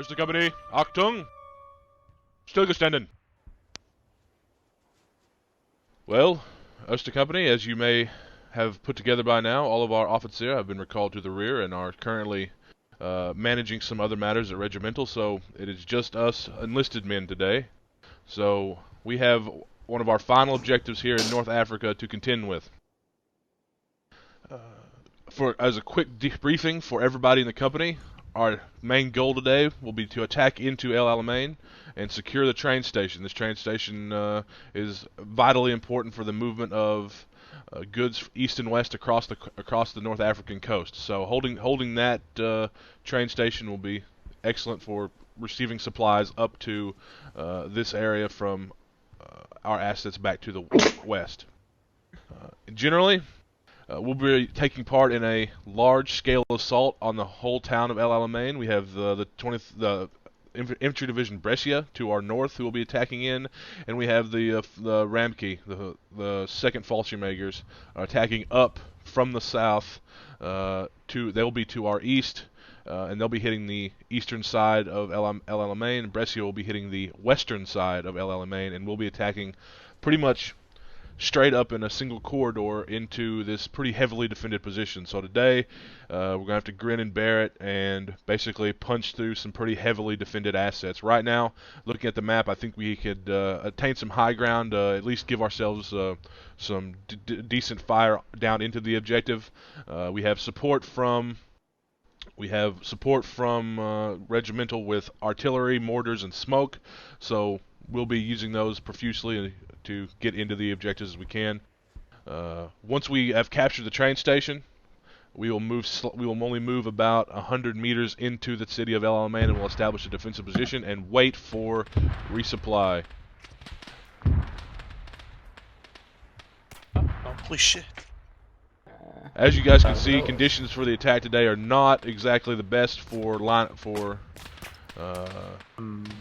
Erste Kompanie, Achtung! Stillgestanden! Well, Erste Kompanie, as you may have put together by now, all of our officer have been recalled to the rear and are currently managing some other matters at regimental, so it is just us enlisted men today. So we have one of our final objectives here in North Afrika to contend with. As a quick debriefing for everybody in the company, our main goal today will be to attack into Alamein and secure the train station. This train station is vitally important for the movement of goods east and west across the North African coast. So holding that train station will be excellent for receiving supplies up to this area from our assets back to the west. Generally, we'll be taking part in a large-scale assault on the whole town of El Alamein. We have the Infantry Division Brescia to our north, who will be attacking in, and we have the Ramke, the second Fallschirmjägers, attacking up from the south. They'll be to our east, and they'll be hitting the eastern side of El Alamein. Brescia will be hitting the western side of El Alamein, and we'll be attacking pretty much straight up in a single corridor into this pretty heavily defended position. So today, we're going to have to grin and bear it and basically punch through some pretty heavily defended assets. Right now, looking at the map, I think we could attain some high ground, at least give ourselves some decent fire down into the objective. We have support from regimental with artillery, mortars, and smoke, so we'll be using those profusely to get into the objectives as we can. Once we have captured the train station, we will only move about 100 meters into the city of El Alamein, and we'll establish a defensive position and wait for resupply. Holy shit. As you guys can see, conditions for the attack today are not exactly the best for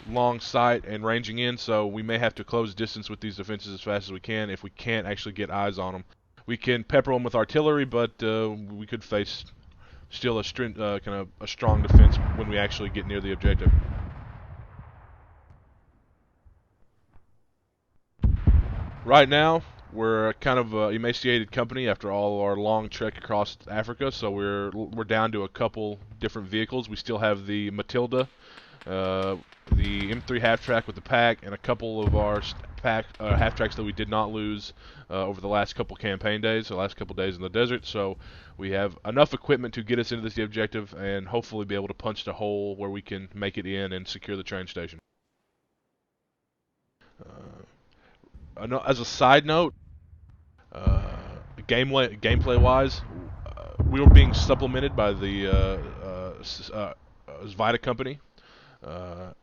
long sight and ranging in, so we may have to close distance with these defenses as fast as we can if we can't actually get eyes on them. We can pepper them with artillery, but we could face still a strong defense when we actually get near the objective. Right now, we're kind of an emaciated company after all our long trek across Africa, so we're down to a couple different vehicles. We still have the Matilda, the M3 half-track with the pack, and a couple of our half-tracks that we did not lose over the last couple campaign days, the last couple days in the desert. So we have enough equipment to get us into this objective and hopefully be able to punch the hole where we can make it in and secure the train station. As a side note, gameplay-wise, we were being supplemented by the Vita Company,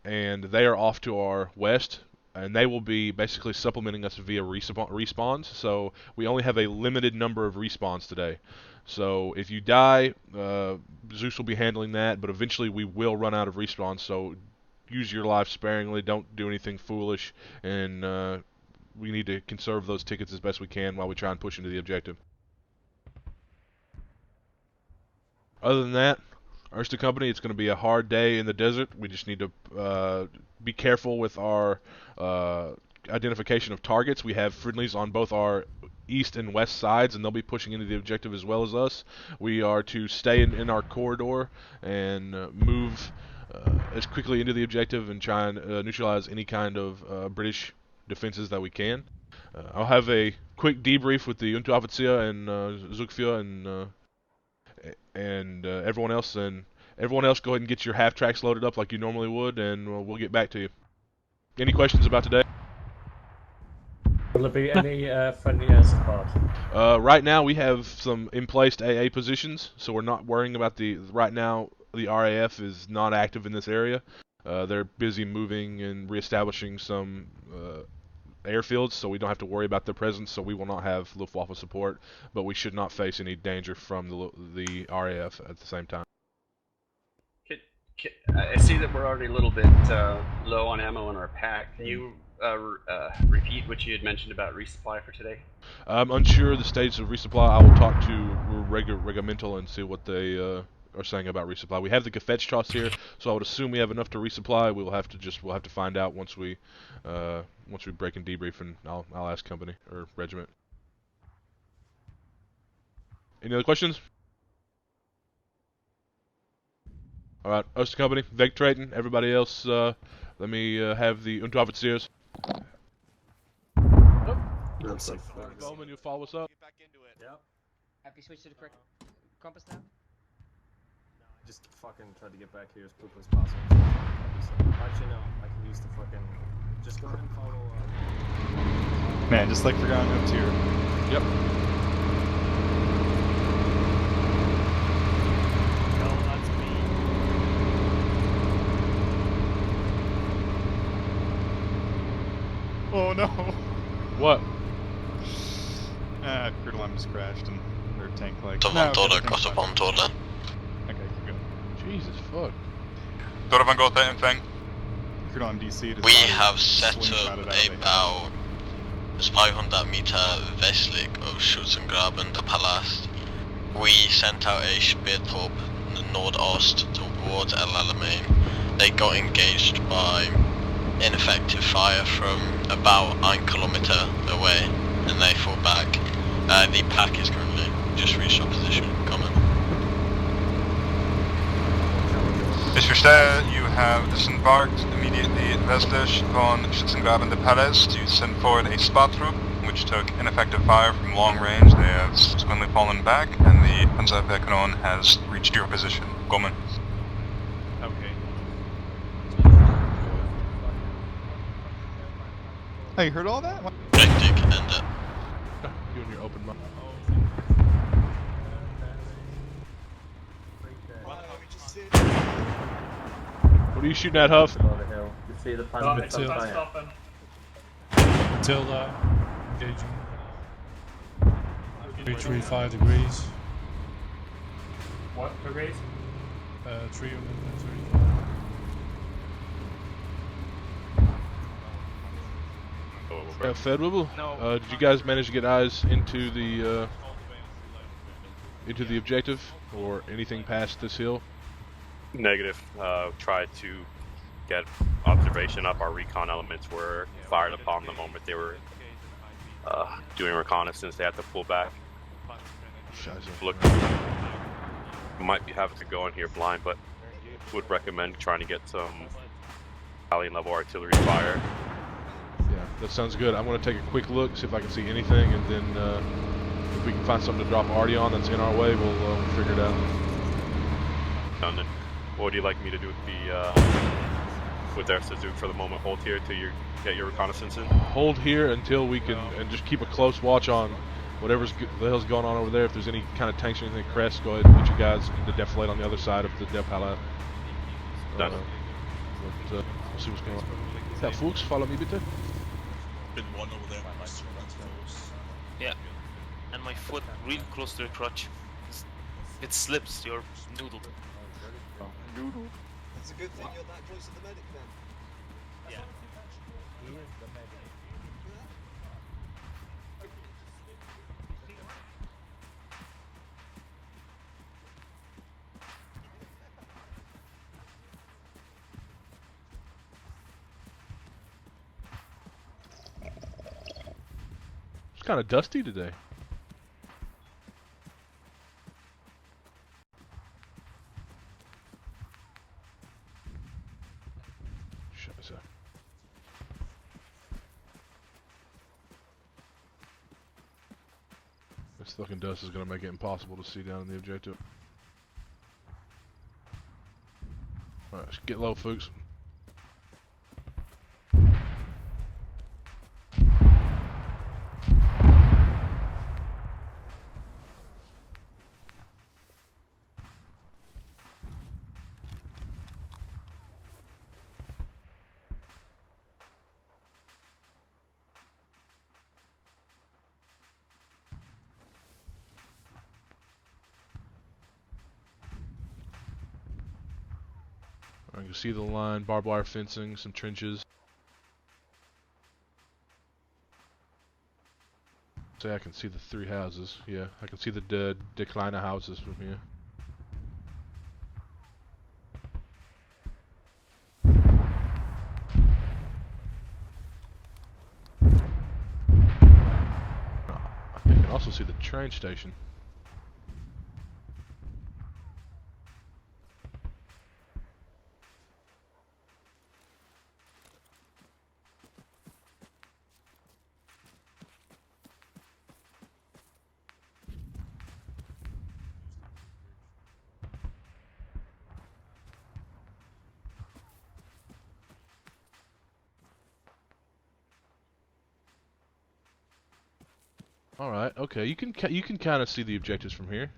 and they are off to our west, and they will be basically supplementing us via respawns. So we only have a limited number of respawns today. So if you die, Zeus will be handling that, but eventually we will run out of respawns. So use your life sparingly. Don't do anything foolish, and we need to conserve those tickets as best we can while we try and push into the objective. Other than that, Erste Kompanie, it's going to be a hard day in the desert. We just need to be careful with our identification of targets. We have friendlies on both our east and west sides, and they'll be pushing into the objective as well as us. We are to stay in our corridor and move as quickly into the objective and try and neutralize any kind of British defenses that we can. I'll have a quick debrief with the Unteroffizier and Zugführer and everyone else. And everyone else, go ahead and get your half tracks loaded up like you normally would, and we'll get back to you. Any questions about today? Will there be any friendly air support? Right now we have some in-placed AA positions, so we're not worrying about right now the RAF is not active in this area. They're busy moving and reestablishing some airfields, so we don't have to worry about their presence, so we will not have Luftwaffe support, but we should not face any danger from the RAF at the same time. I see that we're already a little bit low on ammo in our pack. Can you repeat what you had mentioned about resupply for today? I'm unsure of the status of resupply. I will talk to Regimental and see what they are saying about resupply. We have the Gefetch Tross here, so I would assume we have enough to resupply. We'll have to find out once we break and debrief, and I'll ask company or regiment. Any other questions? All right, Erste Kompanie, Wegtreten. Everybody else, let me have the Unteroffiziers. I'm safe. Bowman, you follow us up. Get back into it. Yep. Have you switched to the correct compass now? Just fucking try to get back here as quickly as possible. Actually, no. I can use the fucking. Just go ahead and follow. Man, just like forgot up to your. Yep. No, that's me. Oh no! What? Crude alarm just crashed and their tank like. Someone told okay, got up on toilet. Okay, keep going. Jesus fuck. Då man gått en thing. Crude on DC. We have set up about 500 meter westlich of Schützengraben, the Palast. We sent out a Speertrupp nordost towards El Alamein. They got engaged by ineffective fire from about 1 kilometer away, and they fought back. The pack is currently just reached our position. Coming. Ich verstehe, you have disembarked immediately westlich von Schützengraben the Palace to send forward a spot troop, which took ineffective fire from long range. They have subsequently fallen back, and the Panzerwehrkanone has reached your position. Gomen. Okay. Hey, you heard all that? Hectic and You and your open mind. What are you shooting at, Huff? Below the hill. You see the pan. Tilda, engaging. 335 degrees. What degrees? 335. Fedwibble, did you guys manage to get eyes into the objective or anything past this hill? Negative. Tried to get observation up. Our recon elements were fired upon the moment they were doing reconnaissance. They had to pull back. Look, we might be having to go in here blind, but would recommend trying to get some battalion level artillery fire. Yeah, that sounds good. I'm going to take a quick look, see if I can see anything, and then if we can find something to drop Artie on that's in our way, we'll figure it out. Done. What would you like me to do with the with Erste for the moment? Hold here till you get your reconnaissance in. Hold here until we can, and just keep a close watch on whatever's the hell's going on over there. If there's any kind of tanks or anything, crest, go ahead and get you guys to deflate on the other side of the Depala. Done. We'll see what's going on. Yeah, Fuchs, follow me, bitte. Been one over there. Yeah, and my foot real close to the crotch. It slips your noodle. It's a good thing you're that close to the medic then. Yeah. It's kind of dusty today. Scheiße. This fucking dust is going to make it impossible to see down in the objective. Alright, let's get low, folks. I can see the line, barbed wire fencing, some trenches. Say I can see the 3 houses. Yeah, I can see the decliner houses from here. can also see the train station. All right, okay, you can kind of see the objectives from here.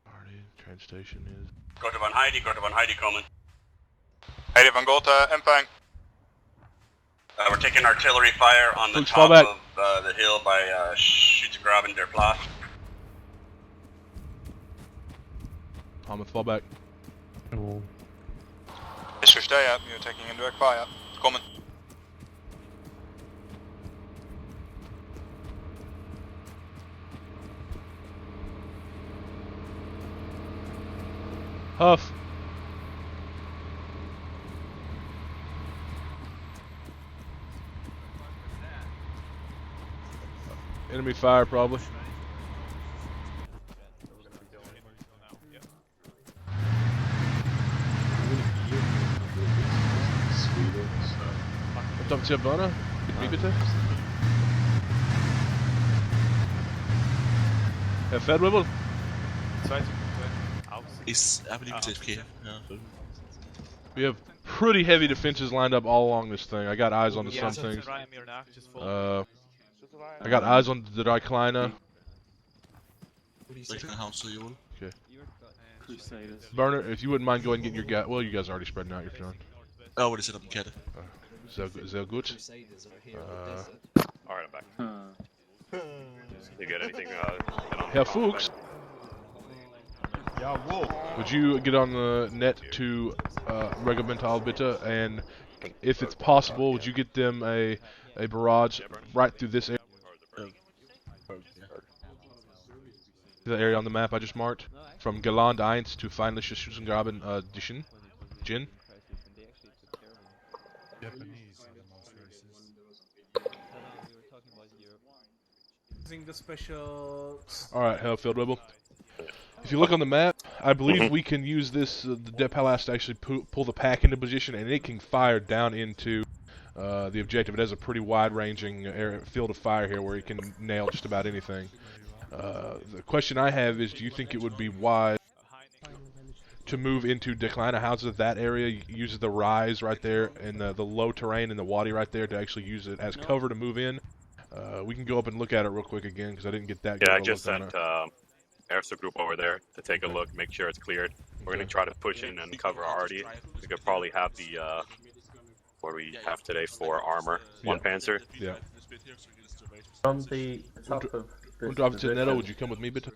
Party train station is. Grote van Heidi coming. Heidi van Gotha, empfang. We're taking artillery fire on the Fuchs, fall top back. of the hill by Schützengraben der Platz. Thomas, fall back. Ich verstehe, you're taking indirect fire. Kommen. Huff. Enemy fire, probably. Kommt hier Burner? Mit mir bitte? Herr Fedwibbel? I believe it's AFK. Yeah. We have pretty heavy defenses lined up all along this thing. I got eyes on some things. I got eyes on the Dry Kleiner. Okay. Burner, if you wouldn't mind going and getting your guy. Well, you guys are already spreading out. You're fine. Oh, what is it up in Kette? Sehr gut. Alright, I'm back. You get anything? Herr Fuchs, would you get on the net to Regimental bitte, and if it's possible, would you get them a barrage right through this area? The area on the map I just marked, from Galand 1 to feindliches Schützengraben Jin. Japanese are the most racist. Using the special. Alright, Hellfield Rebel. If you look on the map, I believe we can use this, the De Palace to actually pull the pack into position, and it can fire down into the objective. It has a pretty wide-ranging field of fire here where it can nail just about anything. The question I have is, do you think it would be wise to move into Decliner houses? That area uses the rise right there and the low terrain and the wadi right there to actually use it as cover to move in. We can go up and look at it real quick again because I didn't get that good. Yeah, I just sent Erste group over there to take a look, make sure it's cleared. We're gonna try to push in and cover Artie. We could probably have the what we have today for armor, one Panzer. Yeah. From the top of Unteroffizier, would you come with me, bitte?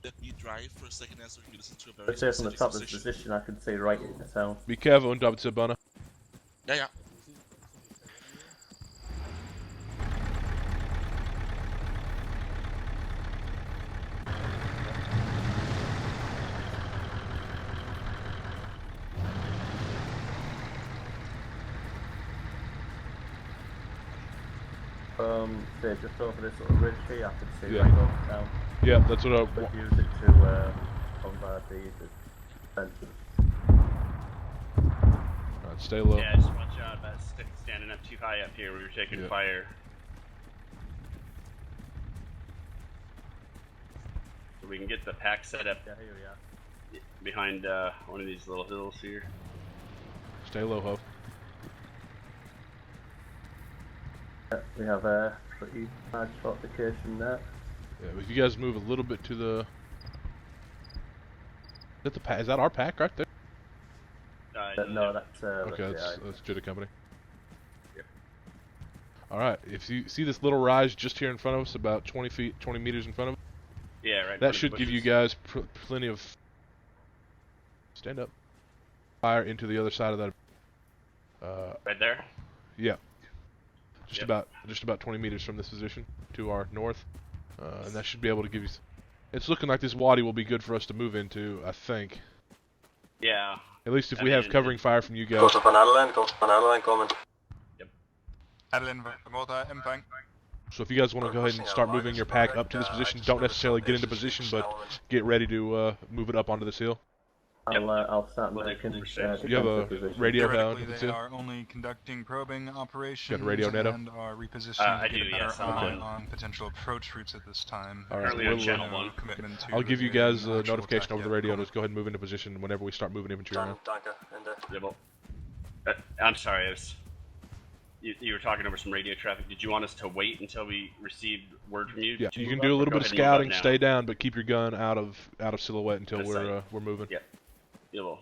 Let me drive for a second so we can listen to a very Let's say from the top of this position, I can see right in the town. Be careful, Unteroffizier Banner. Yeah, yeah. Say just over this little ridge here, I can see Yeah. right over town. Yeah, that's what I. But use it to bombard the defenses. Alright, stay low. Yeah, just watch out about standing up too high up here. We were taking fire. So we can get the pack set up Yeah, here we are. behind one of these little hills here. Stay low, Ho. We have a pretty large fortification there. Yeah, if you guys move a little bit to the. Is that the pack? Is that our pack right there? No, that's Okay, that's that's Erste Kompanie. All right, if you see this little rise just here in front of us, about 20 meters in front of us. Yeah, right. That should give you guys plenty of. Stand up. Fire into the other side of that. Right there. Yeah. Just about 20 meters from this position to our north, and that should be able to give you. It's looking like this wadi will be good for us to move into, I think. Yeah. At least if we have covering fire from you guys. Kost van Alamein coming. Adeline, water, empfang. So if you guys want to go ahead and start moving your pack up to this position, don't necessarily get into position, but get ready to move it up onto this hill. I'll start making. You have a radio down? They are only conducting probing operations Got a radio, Neto? and are repositioning I to do, get a yes, better I'm eye on. on potential approach routes at this time. All right, Currently on channel 1. I'll give you guys a notification over the radio. Just go ahead and move into position whenever we start moving infantry around. I'm sorry, you were talking over some radio traffic. Did you want us to wait until we received word from you? Yeah, you can do a little bit of scouting, stay down, but keep your gun out of silhouette until we're moving. Yeah. Yeah, well.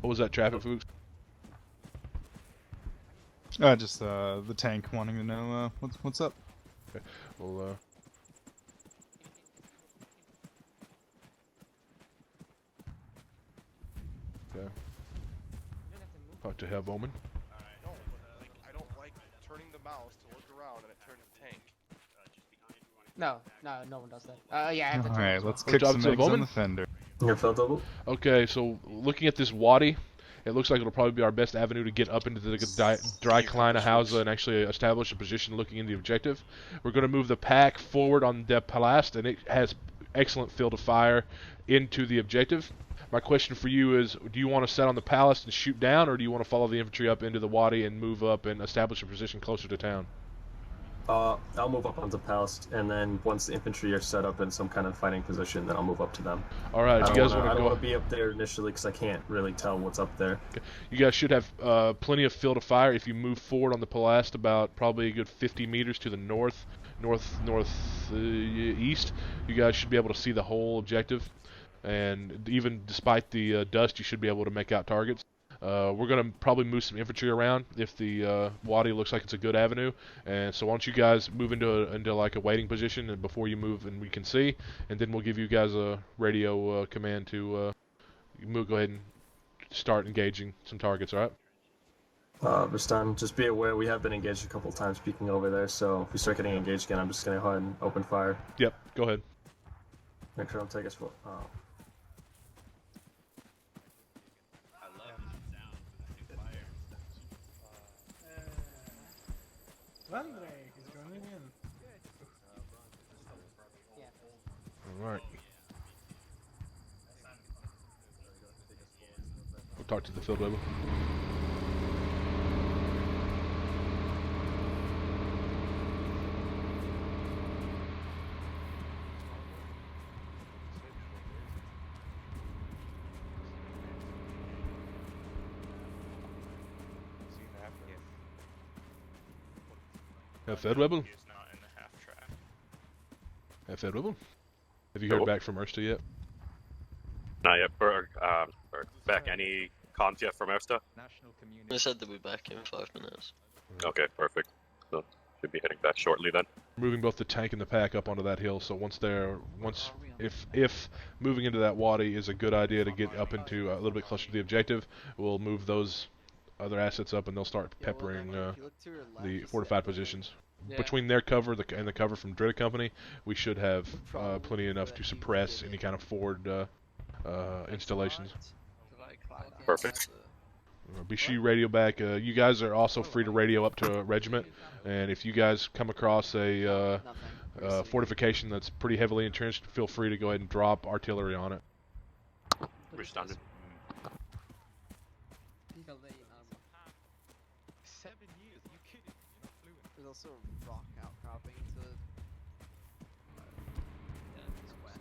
What was that traffic, Fuchs? Just the tank wanting to know what's up. Okay. Well, okay. Talk to Herr Bowman. No, but I don't like turning the mouse to look around and it turns to tank. No one does that. Yeah, I have to Alright, let's kick some eggs on the fender. Okay, so looking at this wadi, it looks like it'll probably be our best avenue to get up into the dry Kleine House and actually establish a position looking in the objective. We're going to move the pack forward on the Palast, and it has excellent field of fire into the objective. My question for you is, do you want to set on the Palast and shoot down, or do you want to follow the infantry up into the wadi and move up and establish a position closer to town? I'll move up onto Palast, and then once the infantry are set up in some kind of fighting position, then I'll move up to them. All right, you guys want to go? I don't want to be up there initially because I can't really tell what's up there. Okay. You guys should have plenty of field of fire if you move forward on the Palast about probably a good 50 meters to the northeast. You guys should be able to see the whole objective, and even despite the dust, you should be able to make out targets. We're going to probably move some infantry around if the wadi looks like it's a good avenue, and so why don't you guys move into like a waiting position and before you move and we can see, and then we'll give you guys a radio command to go ahead and start engaging some targets, alright? Rustan, just be aware we have been engaged a couple times peeking over there, so if we start getting engaged again, I'm just going to go ahead and open fire. Yep, go ahead. Make sure I don't take us for... Alright. We'll talk to the field level. Fed Rebel? Fed Rebel? Have you heard back from Erste yet? Not yet. Back any comms yet from Erste? They said they'll be back in 5 minutes. Okay, perfect. So should be heading back shortly then. Moving both the tank and the pack up onto that hill, so if moving into that wadi is a good idea to get up into a little bit closer to the objective, we'll move those other assets up and they'll start peppering the fortified positions. Yeah. Between their cover and the cover from Erste Kompanie, we should have plenty enough to suppress any kind of forward installations. Perfect. Be sure you radio back. You guys are also free to radio up to a regiment, and if you guys come across a fortification that's pretty heavily entrenched, feel free to go ahead and drop artillery on it. Responded. 7 years? Are you kidding? There's also rock outcropping to east west.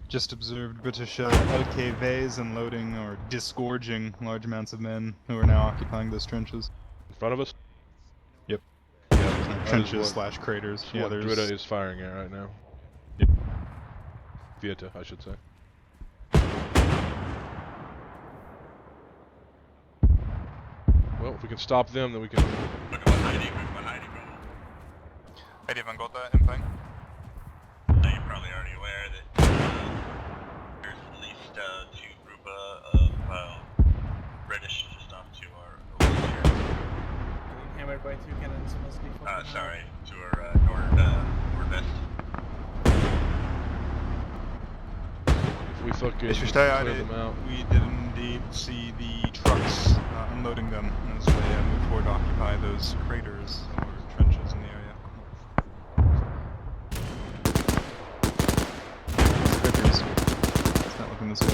Just observed British LKVs unloading or disgorging large amounts of men who are now occupying those trenches. In front of us? Yep. Yeah, trenches slash craters. That's Yeah, what there's... Drita is firing at right now. Yep. Vieta, I should say. Well, if we can stop them, then we can... Heidi van Gotha, inping. Now you're probably already aware that there's at least 2 group of British just off to our over here. Getting hammered by 2 cannons must be fucking sorry, to our nordwest. If we fucking It's just clear them out. we did indeed see the trucks unloading them as they move forward to occupy those craters or trenches in the area. Craters. It's not looking this way.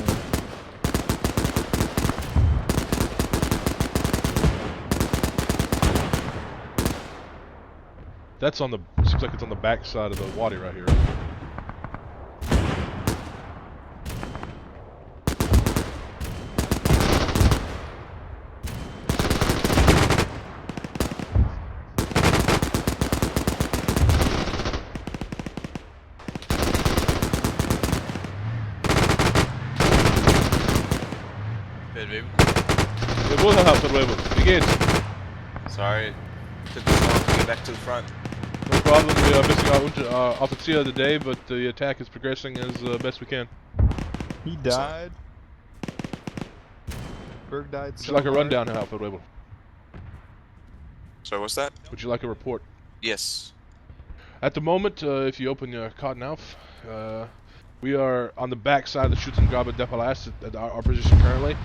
That's on the... seems like it's on the back side of the wadi right here. Wie geht's? Sorry, took this long to get back to the front. No problem, we are missing our officer of the day, but the attack is progressing as best we can. He died. Berg died. Would you like a rundown, Herr Hauptfeldwebel? Sorry, what's that? Would you like a report? Yes. At the moment, if you open your Kartenauf, we are on the back side of the Schützengraben der Palast at our position currently.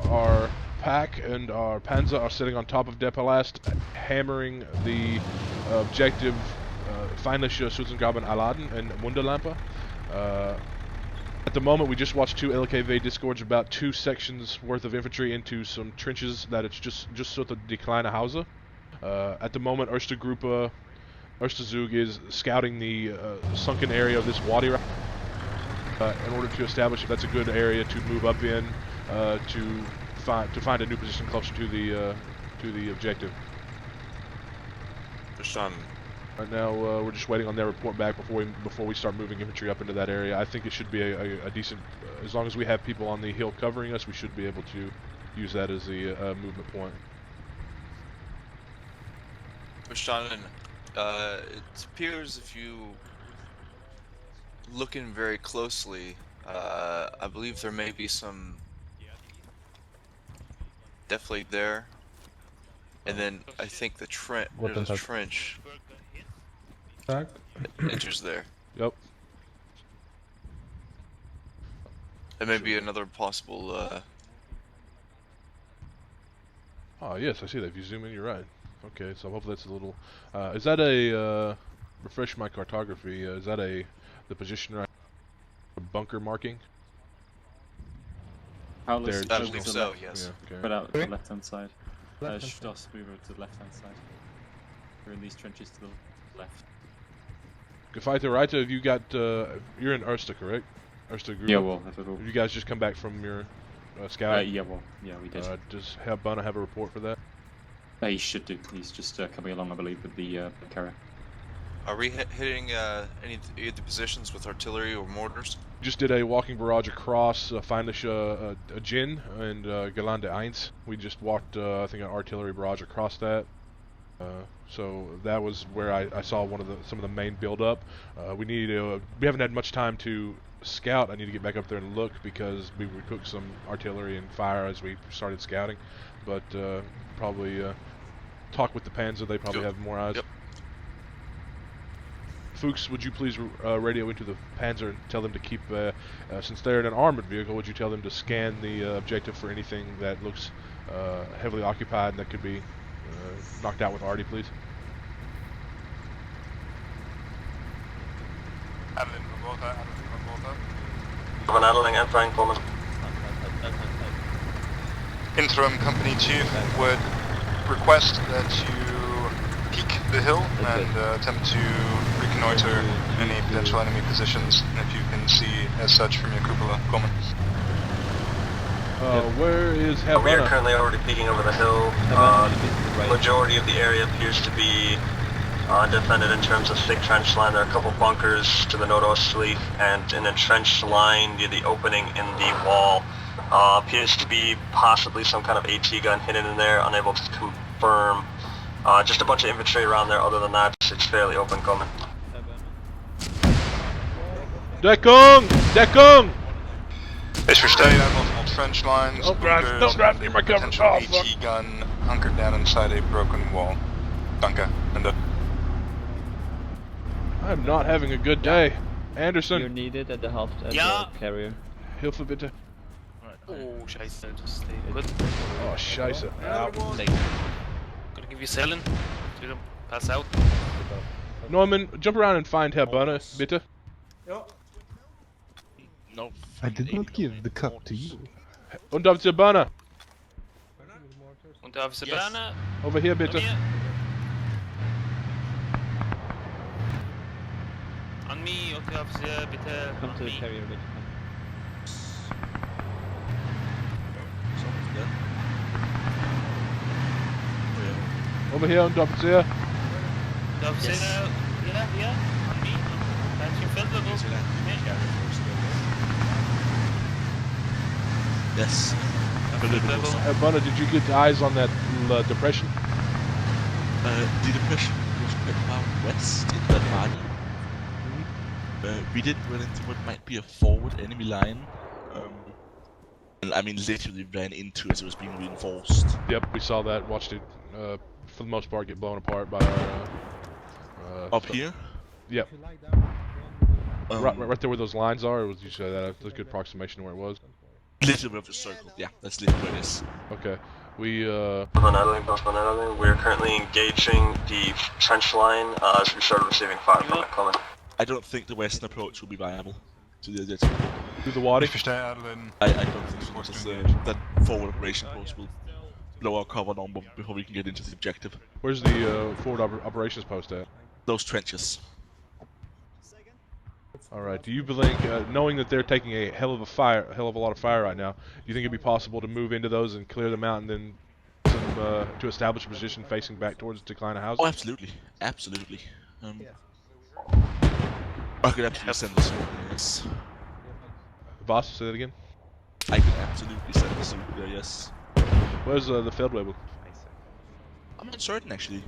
Our pack and our Panzer are sitting on top of der Palast, hammering the objective feindliche Schützengraben Aladen and Wunderlampe. At the moment, we just watched 2 LKW disgorge about 2 sections worth of infantry into some trenches that it's just sort of die kleine Hause. At the moment, Erste Gruppe, Erste Zug is scouting the sunken area of this wadi in order to establish if that's a good area to move up in to find a new position closer to the objective. Verstanden. Right now, we're just waiting on their report back before we start moving infantry up into that area. I think it should be a decent, as long as we have people on the hill covering us, we should be able to use that as a movement point. Verstanden. It appears if you look in very closely, I believe there may be some definitely there, and then I think the there's a trench that enters there. Yep. There may be another possible Oh yes, I see that. If you zoom in, you're right. Okay, so hopefully that's a little... is that a... refresh my cartography, is that the position right... bunker marking? I believe so, yes. Yeah, okay. Spread out to the left-hand side. Stoss, move over to the left-hand side. We're in these trenches to the left. Gefeite Reiter, have you got... you're in Erste, correct? Erste Group? Yeah, well, you guys just come back from your scout? Yeah, well, yeah, we did. Does Bana have a report for that? He should do. He's just coming along, I believe, with the carrier. Are we hitting any of the positions with artillery or mortars? Just did a walking barrage across Feindliche Jin and Gelande 1. We just walked, I think, an artillery barrage across that. So that was where I saw some of the main build-up. We haven't had much time to scout. I need to get back up there and look because we cooked some artillery and fire as we started scouting. But probably talk with the Panzer. They probably have more eyes. Yep. Fuchs, would you please radio into the Panzer and tell them to keep, since they're in an armored vehicle, would you tell them to scan the objective for anything that looks heavily occupied and that could be knocked out with arty, please? Interim Company Chief would request that you peek the hill and attempt to reconnoiter any potential enemy positions if you can see as such from your cupola. Coleman. Where is Herr We are currently already peeking over the hill. Majority of the area appears to be undefended in terms of thick trench line. There are a couple bunkers to the nordosterly and an entrenched line near the opening in the wall. Appears to be possibly some kind of AT gun hidden in there, unable to confirm. Just a bunch of infantry around there. Other than that, it's fairly open coming. Deckung! Deckung! Ich verstehe, I have multiple trench lines, Don't drive near my cover. potential AT gun hunkered down inside a broken wall. Danke. Ende. I'm not having a good day. Anderson. You're needed at the half at Ja. the carrier. Hilfe bitte. Oh, scheiße, just stay good. Oh, scheiße. Ow. Gonna give you selling. To them, pass out. Neumann, jump around and find Herr Banner, bitte. No. I did not give the cup to you. Unteroffizier Banner. Unteroffizier Banner. Over here, bitte. An me, Unteroffizier, bitte. Come to the carrier, bitte. Over here, Unteroffizier. Unteroffizier, hier, an me. Manche Felder Yes. Herr Banner, did you get eyes on that depression? The depression was quite far west in that valley. We did run into what might be a forward enemy line. And I mean, literally ran into as it was being reinforced. Yep, we saw that. Watched it, for the most part, get blown apart by our. Up here? Yep. Right there where those lines are. Or was you say that? That's a good approximation of where it was. Literally of the circle. Yeah, that's literally where it is. Okay. We We're currently engaging the trench line as we started receiving fire from it coming. I don't think the western approach will be viable to the through the Wadi. I don't think so. Because, that forward operation post will blow our cover down before we can get into the objective. Where's the forward operations post at? Those trenches. All right. Do you think, knowing that they're taking a hell of a lot of fire right now, do you think it'd be possible to move into those and clear them out, and then to establish a position facing back towards the decline of houses? Oh, absolutely, absolutely. I could absolutely send this over there, yes. Voss, say that again. I could absolutely send this over there, yes. Where's the Feldwebel? I'm uncertain, actually.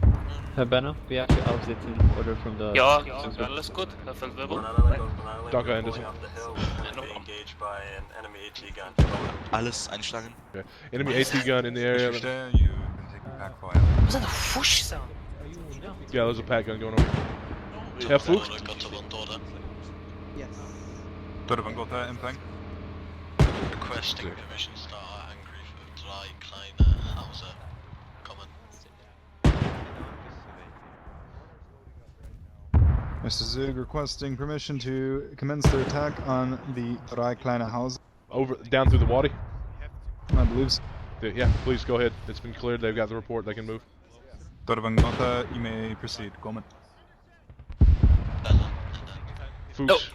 Herr Banner, we have to outlet in order from the... Ja, alles gut, Herr Feldwebel. Danke, Anderson. Engaged by an enemy AT gun. Alles einschlagen. Okay. Enemy AT gun in the area. You've been taking back fire. Was that a whoosh sound? Yeah, there's a pack gun going on. Herr Fuchs? Yes. Dörrvangård empfang. Requesting permission to start Angriff of 3 kleine Hauser. Kommen. Mr. Zug requesting permission to commence their attack on the Drei Kleine Haus. Over, down through the Wadi? I believe so. Yeah, please go ahead. It's been cleared. They've got the report. They can move. Dörrvangård, you may proceed. Comment. Fuchs,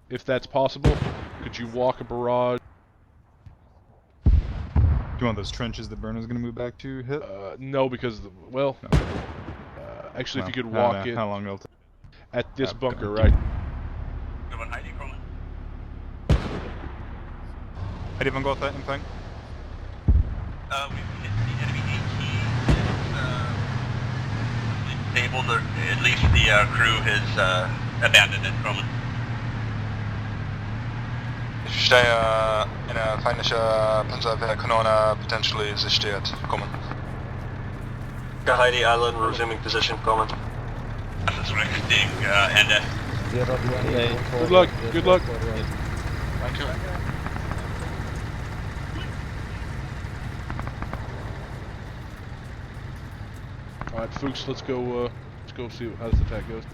if that's possible, could you walk a barrage? Do you want those trenches that Burner's going to move back to hit? No, because, well, actually, if you could walk it how long it'll take? At this bunker, right? Dörrvangård empfang. We've hit the enemy AT. It's disabled, or at least the crew has abandoned it from it. Ich verstehe, eine feindliche Panzerwehrkanone potentially sichtiert. Kommen. Heidi Island resuming position coming. That's requesting and Good luck, good luck. Alright, Fuchs, let's go see how this attack goes.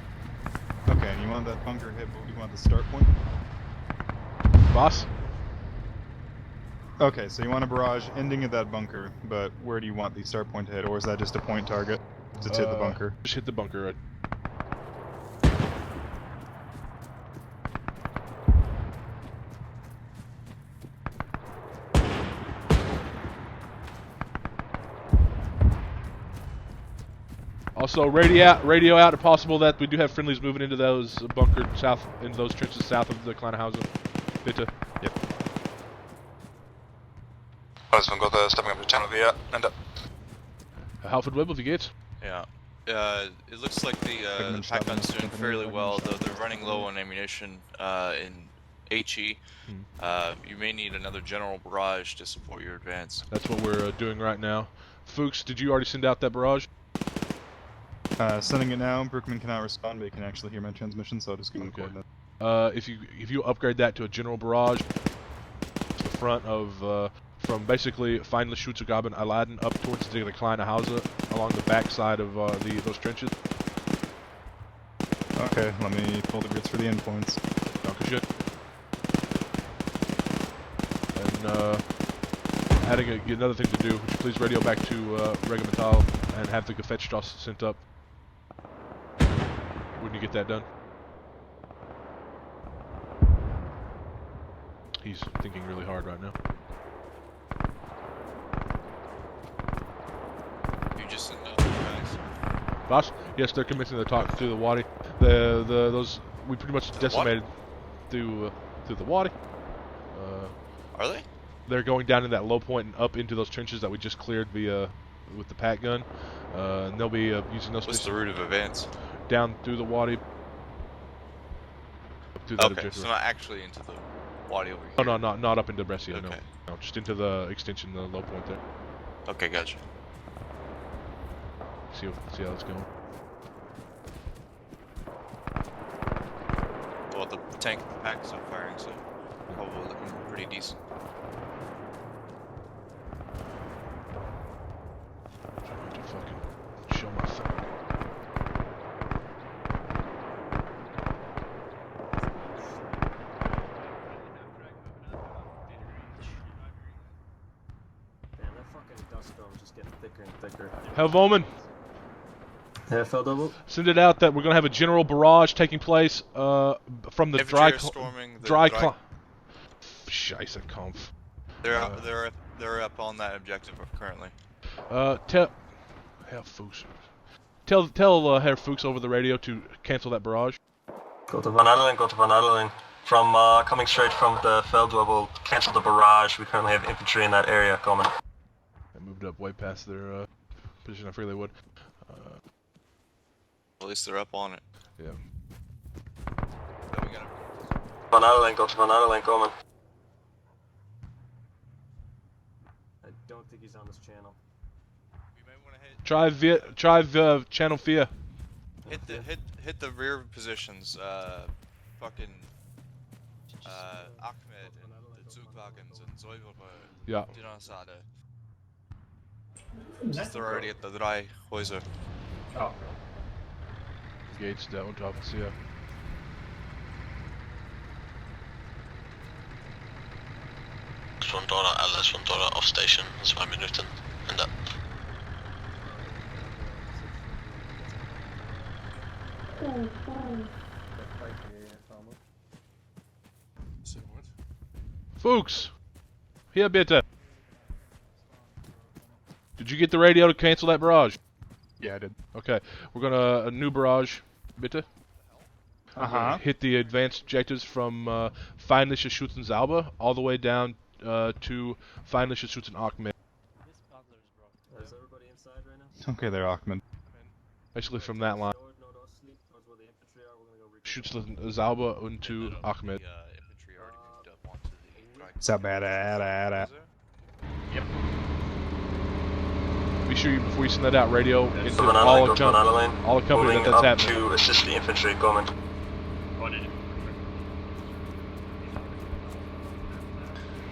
Okay, and you want that bunker hit, but you want the start point? Boss? Okay, so you want a barrage ending at that bunker, but where do you want the start point to hit, or is that just a point target? Just hit the bunker? Just hit the bunker, right? Also, radio out if possible that we do have friendlies moving into those bunkered south, into those trenches south of the kleine Hausen. Bitte. Yep. Alles von Gotha, stepping up to channel via, and up. Halford Webb, wie geht's? Yeah. It looks like the pack gun's doing fairly well, though they're running low on ammunition in HE. You may need another general barrage to support your advance. That's what we're doing right now. Fuchs, did you already send out that barrage? Sending it now. Brookman cannot respond, but he can actually hear my transmission, so I'll just give him the coordinates. If you upgrade that to a general barrage, to the front of from basically Feindliche Schutzgraben Aladen up towards the kleine Hause along the back side of those trenches. Okay, let me pull the grids for the endpoints. Dankeschön. And adding another thing to do, would you please radio back to Regimental and have the Gefechtstrasse sent up when you get that done? He's thinking really hard right now. You just sent out the guys. Boss? Yes, they're commencing the talk through the Wadi. Those we pretty much decimated through the Wadi. Are they? They're going down in that low point and up into those trenches that we just cleared via with the pack gun. And they'll be using those. What's the route of advance? Down through the Wadi. Okay, so not actually into the Wadi over here. Oh, no, not up into Brescia. Okay. No, just into the extension, the low point there. Okay, gotcha. See how it's going. Well, the tank pack's not firing, so probably looking pretty decent. I need to fucking show my thing. Damn, that fucking dust storm's just getting thicker and thicker. Herr Vollman. Yeah, Feldwebel. Send it out that we're going to have a general barrage taking place from the dry Scheisse Kampf. They're up on that objective currently. Tell Herr Fuchs. Tell Herr Fuchs over the radio to cancel that barrage. Go to Van Adelen. From coming straight from the Feldwebel, cancel the barrage. We currently have infantry in that area coming. I moved up way past their position. I figured they would. At least they're up on it. Yeah. Then we got Van Adelen, go to Van Adelen coming. I don't think he's on this channel. Try channel 4. Hit the rear positions. Fucking Ahmed and the Zugwagens and Zeuber. Yeah. Dinosaur. They're already at the Drei Häuser. Oh. Gates der Unteroffizier. Von Dora, alles von Dora off station, 2 Minuten. And up. Fuchs! Here, bitte! Did you get the radio to cancel that barrage? Yeah, I did. Okay, we're gonna a new barrage, bitte. Hit the advanced objectives from Feindliche Schützensalbe all the way down to Feindliche Schützen Ahmed. Is everybody inside right now? Okay, there, Ahmed. Basically from that line. Schützensalbe into Ahmed. What's up, Yep. Be sure you, before you send that out, radio into all the company that's happening. To assist the infantry coming.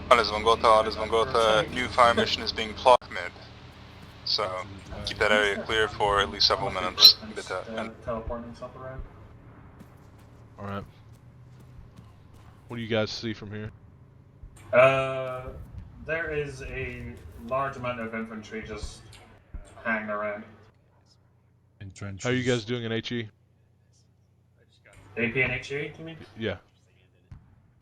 Alles von Gotha, new fire mission is being plotted mid. So, keep that area clear for at least several minutes. Teleporting stuff around. Alright. What do you guys see from here? There is a large amount of infantry just hanging around. How are you guys doing in HE? AP and HE, you mean? Yeah.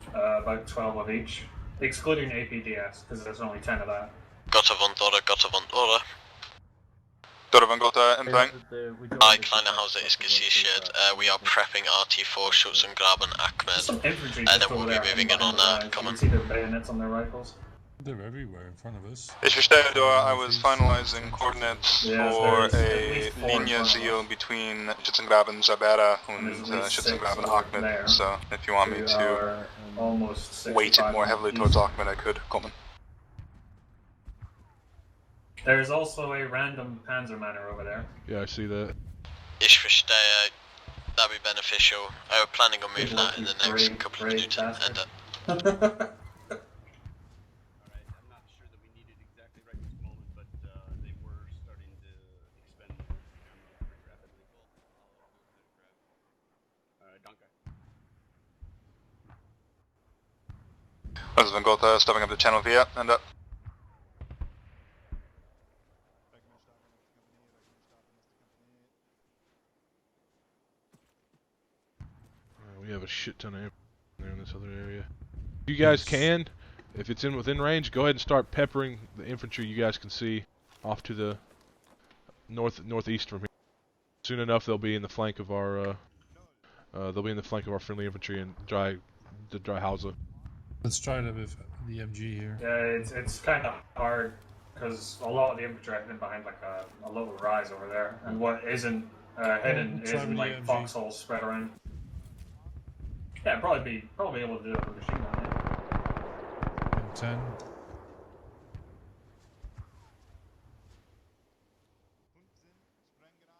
About 12 of each. Excluding APDS, because there's only 10 of that. Gotha von Dora, Gotha von Dora. Hi, kleine Hause ist gesichert. We are prepping RT4, Schützengraben, Ahmed. And then we'll be moving in on that. Come on. You see their bayonets on their rifles? They're everywhere in front of us. Ich verstehe, I was finalizing coordinates for a Linie Ziel between Schützengraben Zabera and Schützengraben Ahmed, so if you want me to weight it more heavily towards Ahmed, I could. Come on. There's also a random Panzermänner over there. Yeah, I see that. Ich verstehe. That'd be beneficial. I were planning on moving that in the next couple of minutes. And Husband Gotha stepping up the channel via and up. We have a shit ton of infantry there in this other area. If you guys can, if it's within range, go ahead and start peppering the infantry you guys can see off to the northeast from here. Soon enough, they'll be in the flank of our friendly infantry and the dry house. Let's try that with the MG here. Yeah, it's kind of hard because a lot of the infantry have been behind like a little rise over there, and what isn't hidden isn't like foxholes spread around. Yeah, probably able to do it with a machine gun. Yeah. And 10.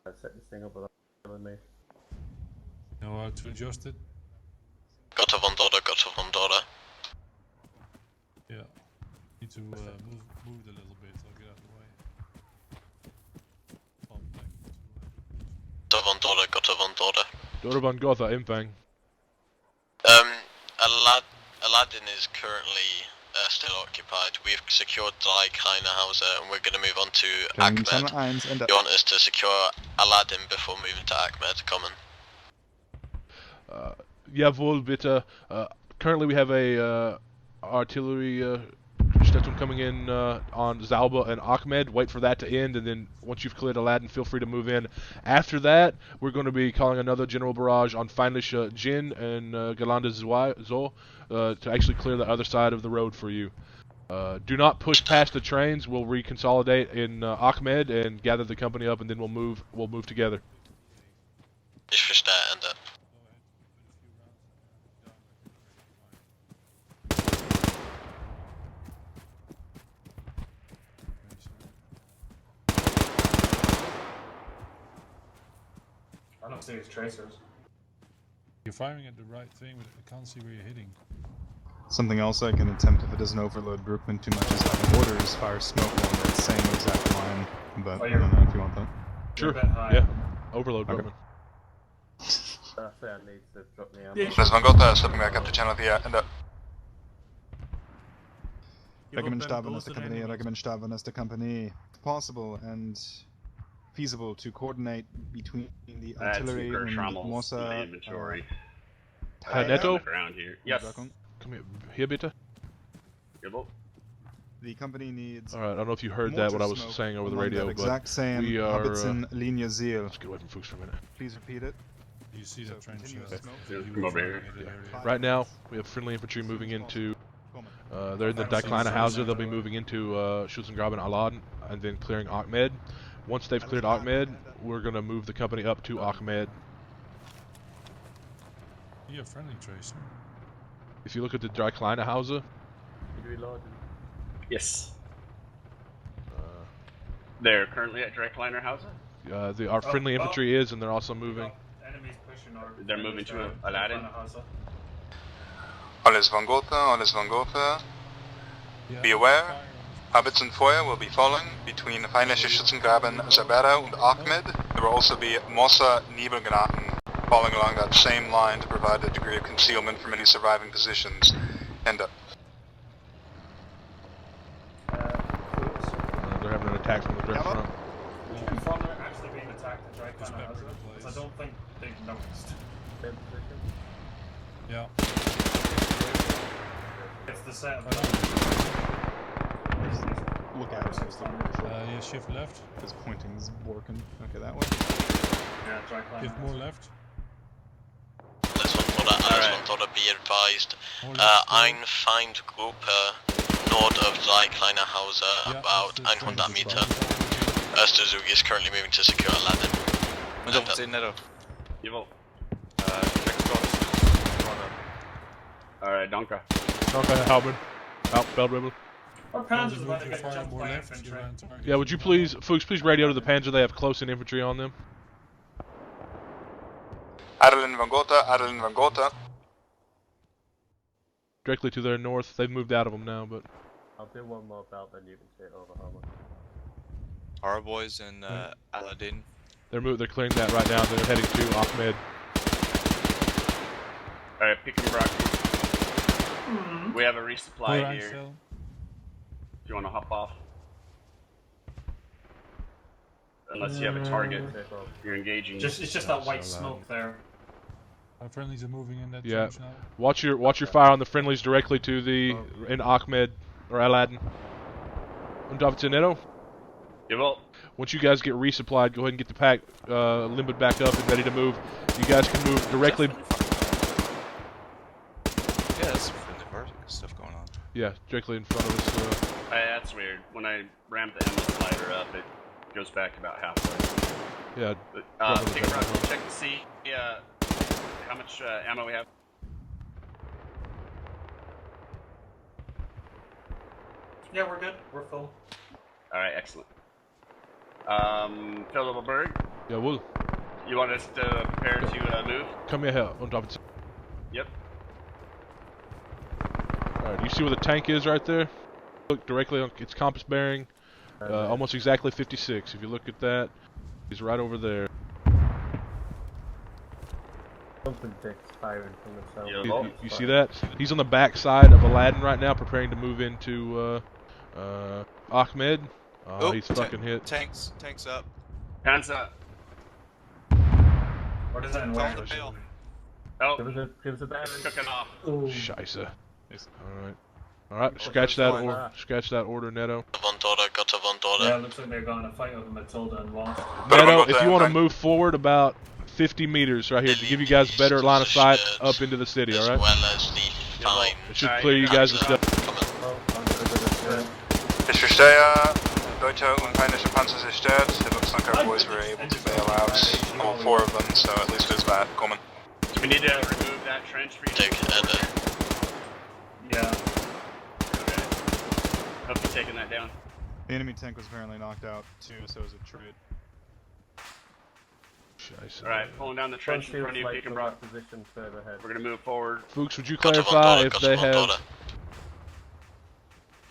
I set this thing up without telling me. Know how to adjust it? Got a Vondora. Yeah. Need to move it a little bit. I'll get out of the way. Got a Vondora. Dorban Gotha, Impang. Aladdin is currently still occupied. We've secured Drei Kleine Hause and we're going to move on to Ahmed. You want us to secure Aladdin before moving to Ahmed? Come on. Jawohl, bitte. Currently we have a artillery Stetson coming in on Zauba and Ahmed. Wait for that to end, and then once you've cleared Aladdin, feel free to move in. After that, we're going to be calling another general barrage on Feindliche Jin and Galanda Zo to actually clear the other side of the road for you. Do not push past the trains. We'll reconsolidate in Ahmed and gather the company up, and then we'll move together. Ich verstehe, Ende. I don't see his tracers. You're firing at the right thing, but I can't see where you're hitting. Something else I can attempt if it doesn't overload Brookman too much is having orders fire smoke along that same exact line, but I don't know if you want that. Sure, yeah. Overload Brookman. Husband Gotha stepping back up the channel via and up. Regimentstaben Erste Kompanie. If possible and feasible to coordinate between the artillery and Mossa. Netto? Around here. Yes. Come here, bitte. The company needs. Alright, I don't know if you heard that, what I was saying over the radio, but exact same we are. Linie Ziel. Let's get away from Fuchs for a minute. Please repeat it. Do you see that trench? Come over here. Yeah. Right now, we have friendly infantry moving into. They're in the Die Kleine Hause. They'll be moving into Schützengraben Aladdin and then clearing Ahmed. Once they've cleared Ahmed, we're going to move the company up to Ahmed. You have friendly tracer. If you look at the Die Kleine Hause. Yes. They're currently at Drei Kleiner Hause? Our friendly infantry is, and they're also moving. They're moving to Aladdin? Alles von Gotha. Be aware, Habitzenfeuer will be falling between Feindliche Schützengraben Zabera and Ahmed. There will also be Mossa Nebelgranaten falling along that same line to provide a degree of concealment from any surviving positions. End up. They're having an attack from the direct front. Would you confirm they're actually being attacked at Drei Kleiner Hause? Because I don't think they've noticed. Yeah. It's the set of look at it. Yeah, shift left. His pointing's working. Okay, that way. Yeah, try climbing. Shift more left. Alright. Be advised. Ein Feindgruppe north of Zwei kleine Hause, about 100 Meter. Erste Zug is currently moving to secure Alamein. Don't say Netto. Jawohl. Next cross. Alright, danke. Danke, Halbman. Out, Feldwebel. Our panzers about to get jumped by infantry. Yeah, would you please, folks, please radio to the Panzer. They have close-in infantry on them. Adeline van Gotha. Directly to their north. They've moved out of them now, but... I'll do one more belt, then you can take over, Homer. Our boys in Alamein. They're clearing that right now. They're heading to Ahmed. Alright, pick and rock. We have a resupply here. Do you want to hop off? Unless you have a target you're engaging. It's just that white smoke there. Our friendlies are moving in that Yeah. trench now. Watch your fire on the friendlies directly to the in Ahmed or Aladdin. Netto. Jawohl. Once you guys get resupplied, go ahead and get the pack limbered back up and ready to move. You guys can move directly. Yeah, that's some friendly stuff going on. Yeah, directly in front of us. That's weird. When I ramp the ammo slider up, it goes back about halfway. Yeah. Pick and rock, check to see how much ammo we have. Yeah, we're good. We're full. Alright, excellent. Philipperberg? Yeah, wohl. You want us to prepare to move? Come here, und Yep. Alright, you see where the tank is right there? Look directly on its compass bearing. Almost exactly 56. If you look at that, he's right over there. Something dick's firing from himself. You see that? He's on the back side of Aladdin right now, preparing to move into Ahmed. Oh, he's fucking hit. Tanks up. Hands up. What is that in where? Oh, give us a bearing. Cooking off. Scheisse. Alright, scratch that order, Netto. Yeah, it looks like they're going to fight over Matilda and lost. Netto, if you want to move forward about 50 meters right here to give you guys better line of sight up into the city, alright? It should clear you guys and stuff. Ich verstehe. Deutsche und heimische Panzer zerstört. It looks like our boys were able to bail out all 4 of them, so at least there's that. Coming. Do we need to remove that trench for you? Yeah. Okay. Hope you're taking that down. The enemy tank was apparently knocked out too, so is a trade. Alright, pulling down the trench in front of you, pick and rock. Position further ahead. We're gonna move forward. Fuchs, would you clarify if they have...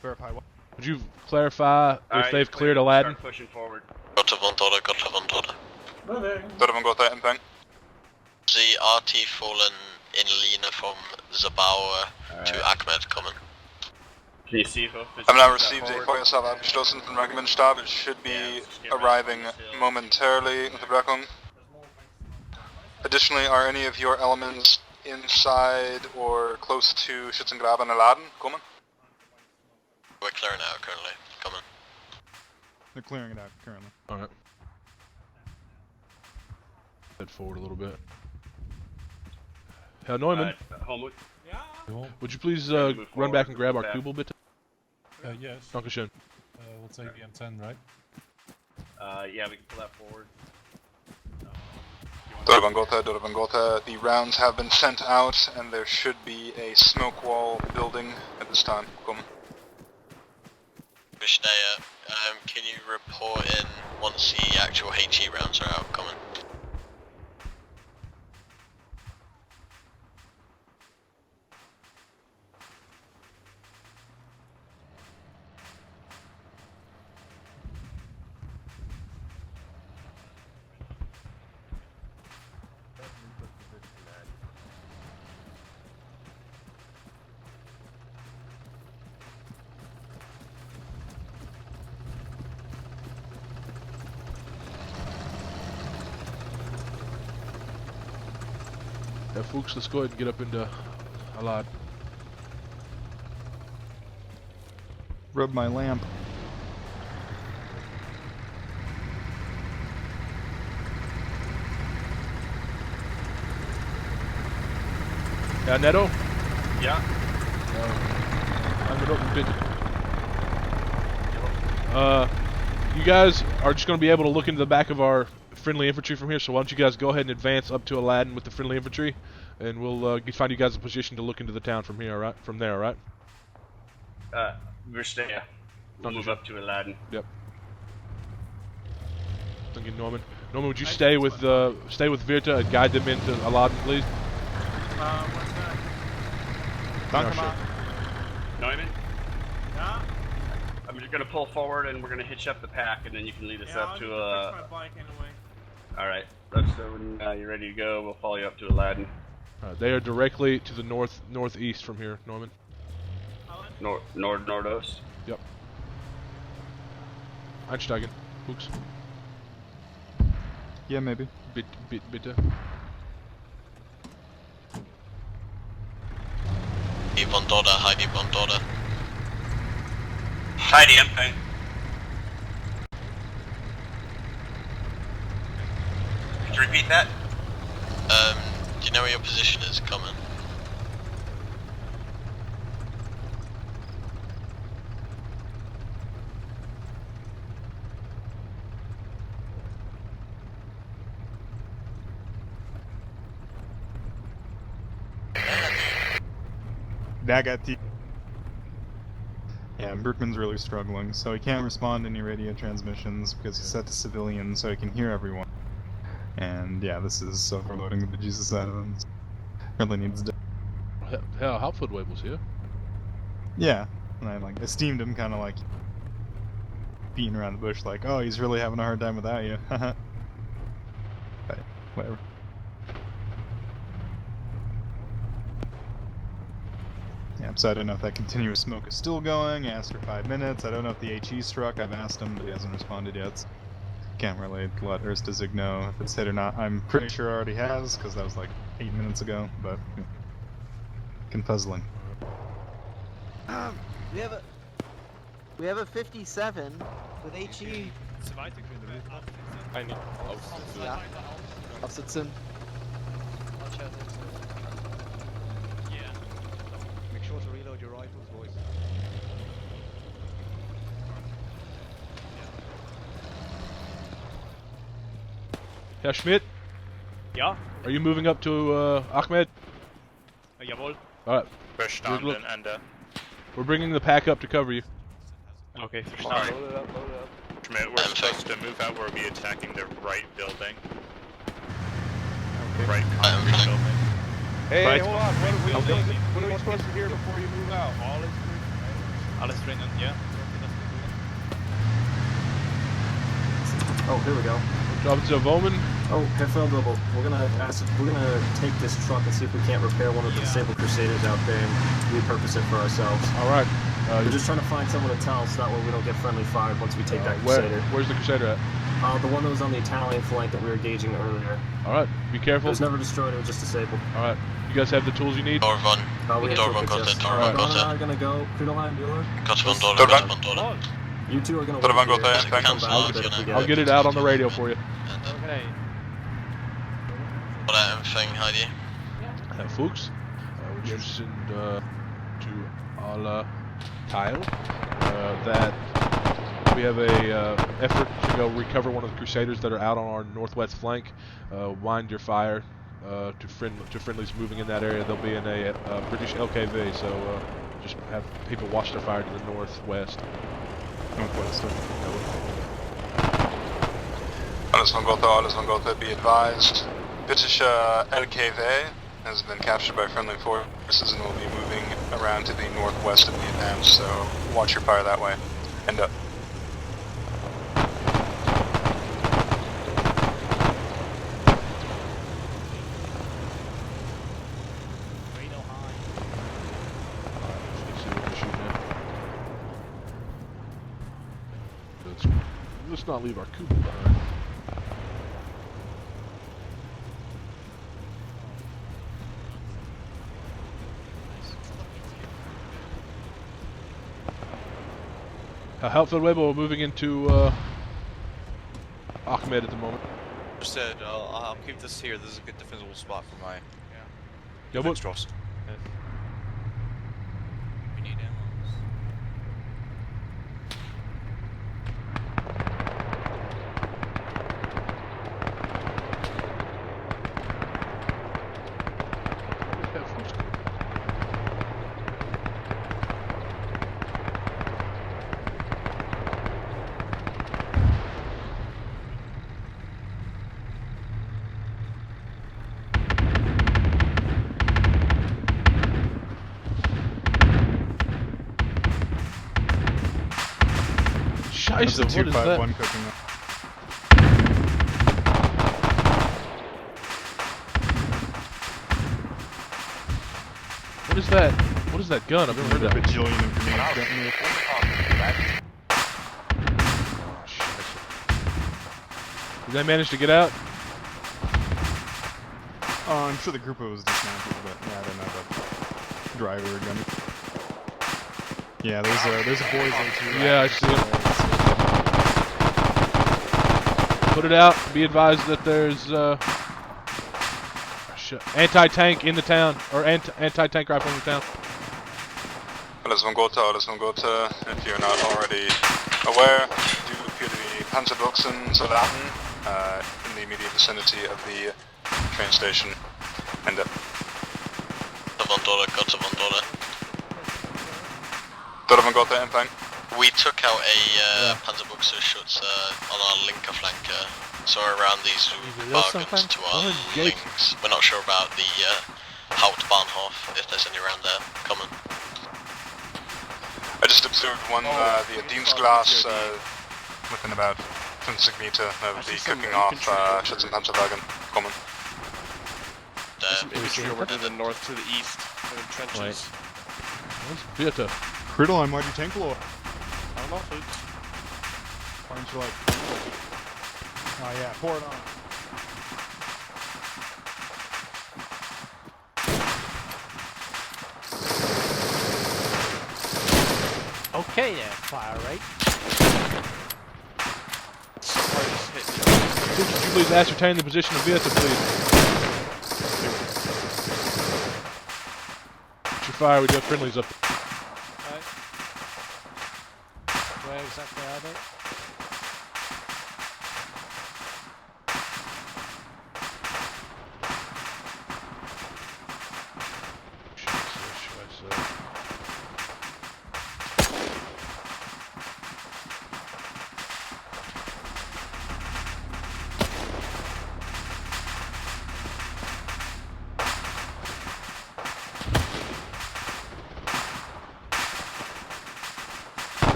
Verify what? Would you clarify if they've cleared Aladdin? Start pushing forward. Donovan got that impact. The RT fallen in Lina from Zabauer to Ahmed coming. Can you see if I've now received a Feuersalve abgeschlossen from Regimentstab. It should be arriving momentarily with the Brechung. Additionally, are any of your elements inside or close to Schützengraben and Aladdin? Coming? We're clearing out currently. Coming. They're clearing it out currently. Alright. Head forward a little bit. Herr Neumann, Helmut. would you please run back and grab our Kubel bitte? Yes. Dankeschön. We'll take the M10, right? Yeah, we can pull that forward. Donovan Gotha. The rounds have been sent out, and there should be a smoke wall building at this time. Coming. Vishnaya, can you report in once the actual HE rounds are out? Coming. Yeah, Fuchs, let's go ahead and get up into Alad. Rub my lamp. Netto? Ja. You guys are just going to be able to look into the back of our friendly infantry from here, so why don't you guys go ahead and advance up to Aladdin with the friendly infantry, and we'll find you guys a position to look into the town from here, alright? From there, alright? We're staying. We'll move up to Aladdin. Yep. Thank you, Norman. Norman, would you stay with Virta and guide them into Aladdin, please? What's that? No, sure. Neumann? Yeah? I'm just gonna pull forward and we're gonna hitch up the pack and then you can lead us up to fix my bike anyway. Alright, so when you're ready to go, we'll follow you up to Aladdin. They are directly to the northeast from here, Norman. Nordost? Yep. Einsteigen. Hooks. Yeah, maybe. Bitte. Heidi von Dodder, Heidi von Dodder. Heidi, Empfang. Could you repeat that? Do you know where your position is? Coming. Negative. Yeah, Brookman's really struggling, so he can't respond to any radio transmissions because he's set to civilian so he can hear everyone. And yeah, this is overloading the bejesus out of him. Really needs to. Hell, Hauptfeldwebel was here. Yeah, and I like esteemed him, kind of like beating around the bush, like, oh, he's really having a hard time without you. But whatever. Yeah, so I don't know if that continuous smoke is still going. I asked for 5 minutes. I don't know if the HE struck. I've asked him, but he hasn't responded yet. So can't really let Erste Zig know if it's hit or not. I'm pretty sure already has, because that was like 8 minutes ago, but confuzzling. We have a 57 with HE. Ja. Aufsitzen. Make sure to reload your rifles, boys. Herr Schmidt? Ja? Are you moving up to Ahmed? Jawohl. Alright. Verstanden, Ende. We're bringing the pack up to cover you. Okay, verstanden. Load it up, load it up. Schmidt, we're supposed to move out. We'll be attacking the right building. Okay. Right concrete building. Hey, hold on. What are we supposed to hear before you move out? Alles dringend, yeah. Oh, here we go. Drop it to Bowman. Oh, Herr Feldwebel, we're gonna take this truck and see if we can't repair one of the disabled Crusaders out there and repurpose it for ourselves. All right. We're just trying to find someone to tell, so that way we don't get friendly fired once we take that Crusader. Where's the Crusader at? The one that was on the Italian flank that we were gauging earlier. All right. Be careful. It was never destroyed. It was just disabled. All right. You guys have the tools you need? Dorvan. We Dorvan got it. Dorvan got it. Are gonna go. Kudelheim, Mueller. Got von Dodder. Got von Dodder. You two are gonna. I'll get it out on the radio for you. Okay. What thing, Heidi? Fuchs, would you send to Ala Tile that we have a effort to go recover one of the Crusaders that are out on our northwest flank. Wind your fire to friendlies moving in that area. They'll be in a British LKV, so just have people watch their fire to the northwest. Northwest. Alles von Gotha, be advised. British LKV has been captured by friendly forces and will be moving around to the northwest of Vietnam, so watch your fire that way. End up. Let's not leave our Cooper behind. Hauptfeldwebel, we're moving into Ahmed at the moment. Said, I'll keep this here. This is a good defensible spot for my Yeah, extras. We need ammos. Scheisse, what is that? 251 cooking up. What is that? What is that gun? I've never heard A that. bajillion of grenades detonated. Did they manage to get out? I'm sure the group was dismantled, but yeah, I don't know about driver or gunner. Yeah, there's a boys there too. Yeah, I see it. Put it out. Be advised that there's anti-tank in the town, or anti-tank rifle in the town. Alles von Gotha, if you're not already aware, do appear to be Panzerboxen Soldaten in the immediate vicinity of the train station. Ende. Gott von Dole. Dora von Gotha, Empfang. We took out a Panzerbuchse Schutz on our linker flank, so around these bargains to our links. We're not sure about the Hauptbahnhof, if there's any around there coming. I just observed one, the Dienstglas, within about 50 meter of the cooking off Schützenpanzerwagen coming. Maybe over to the north, to the east, in the trenches. What's Vieta? Krittlein, why'd you tank low? I don't know, dude. Why don't you like... Oh yeah, pour it on. Okay there, fire rate. Could you please ascertain the position of Vieta, please? Your fire, we got friendlies up. Right. Where exactly are they?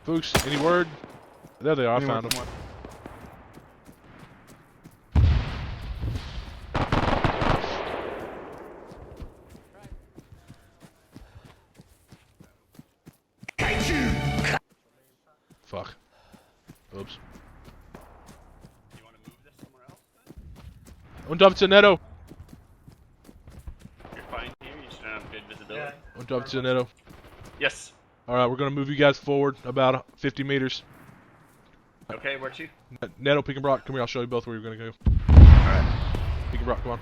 Fuchs, any word? There they are, I found them. Fuck. Oops. You want to move this somewhere else then? Und auf zur Netto. You're fine here, you should have good visibility. Und auf zur Netto. Yes. Alright, we're gonna move you guys forward about 50 meters. Okay, where to? Netto, Pick and Brock, come here, I'll show you both where you're gonna go. Alright. Pick and Brock, come on.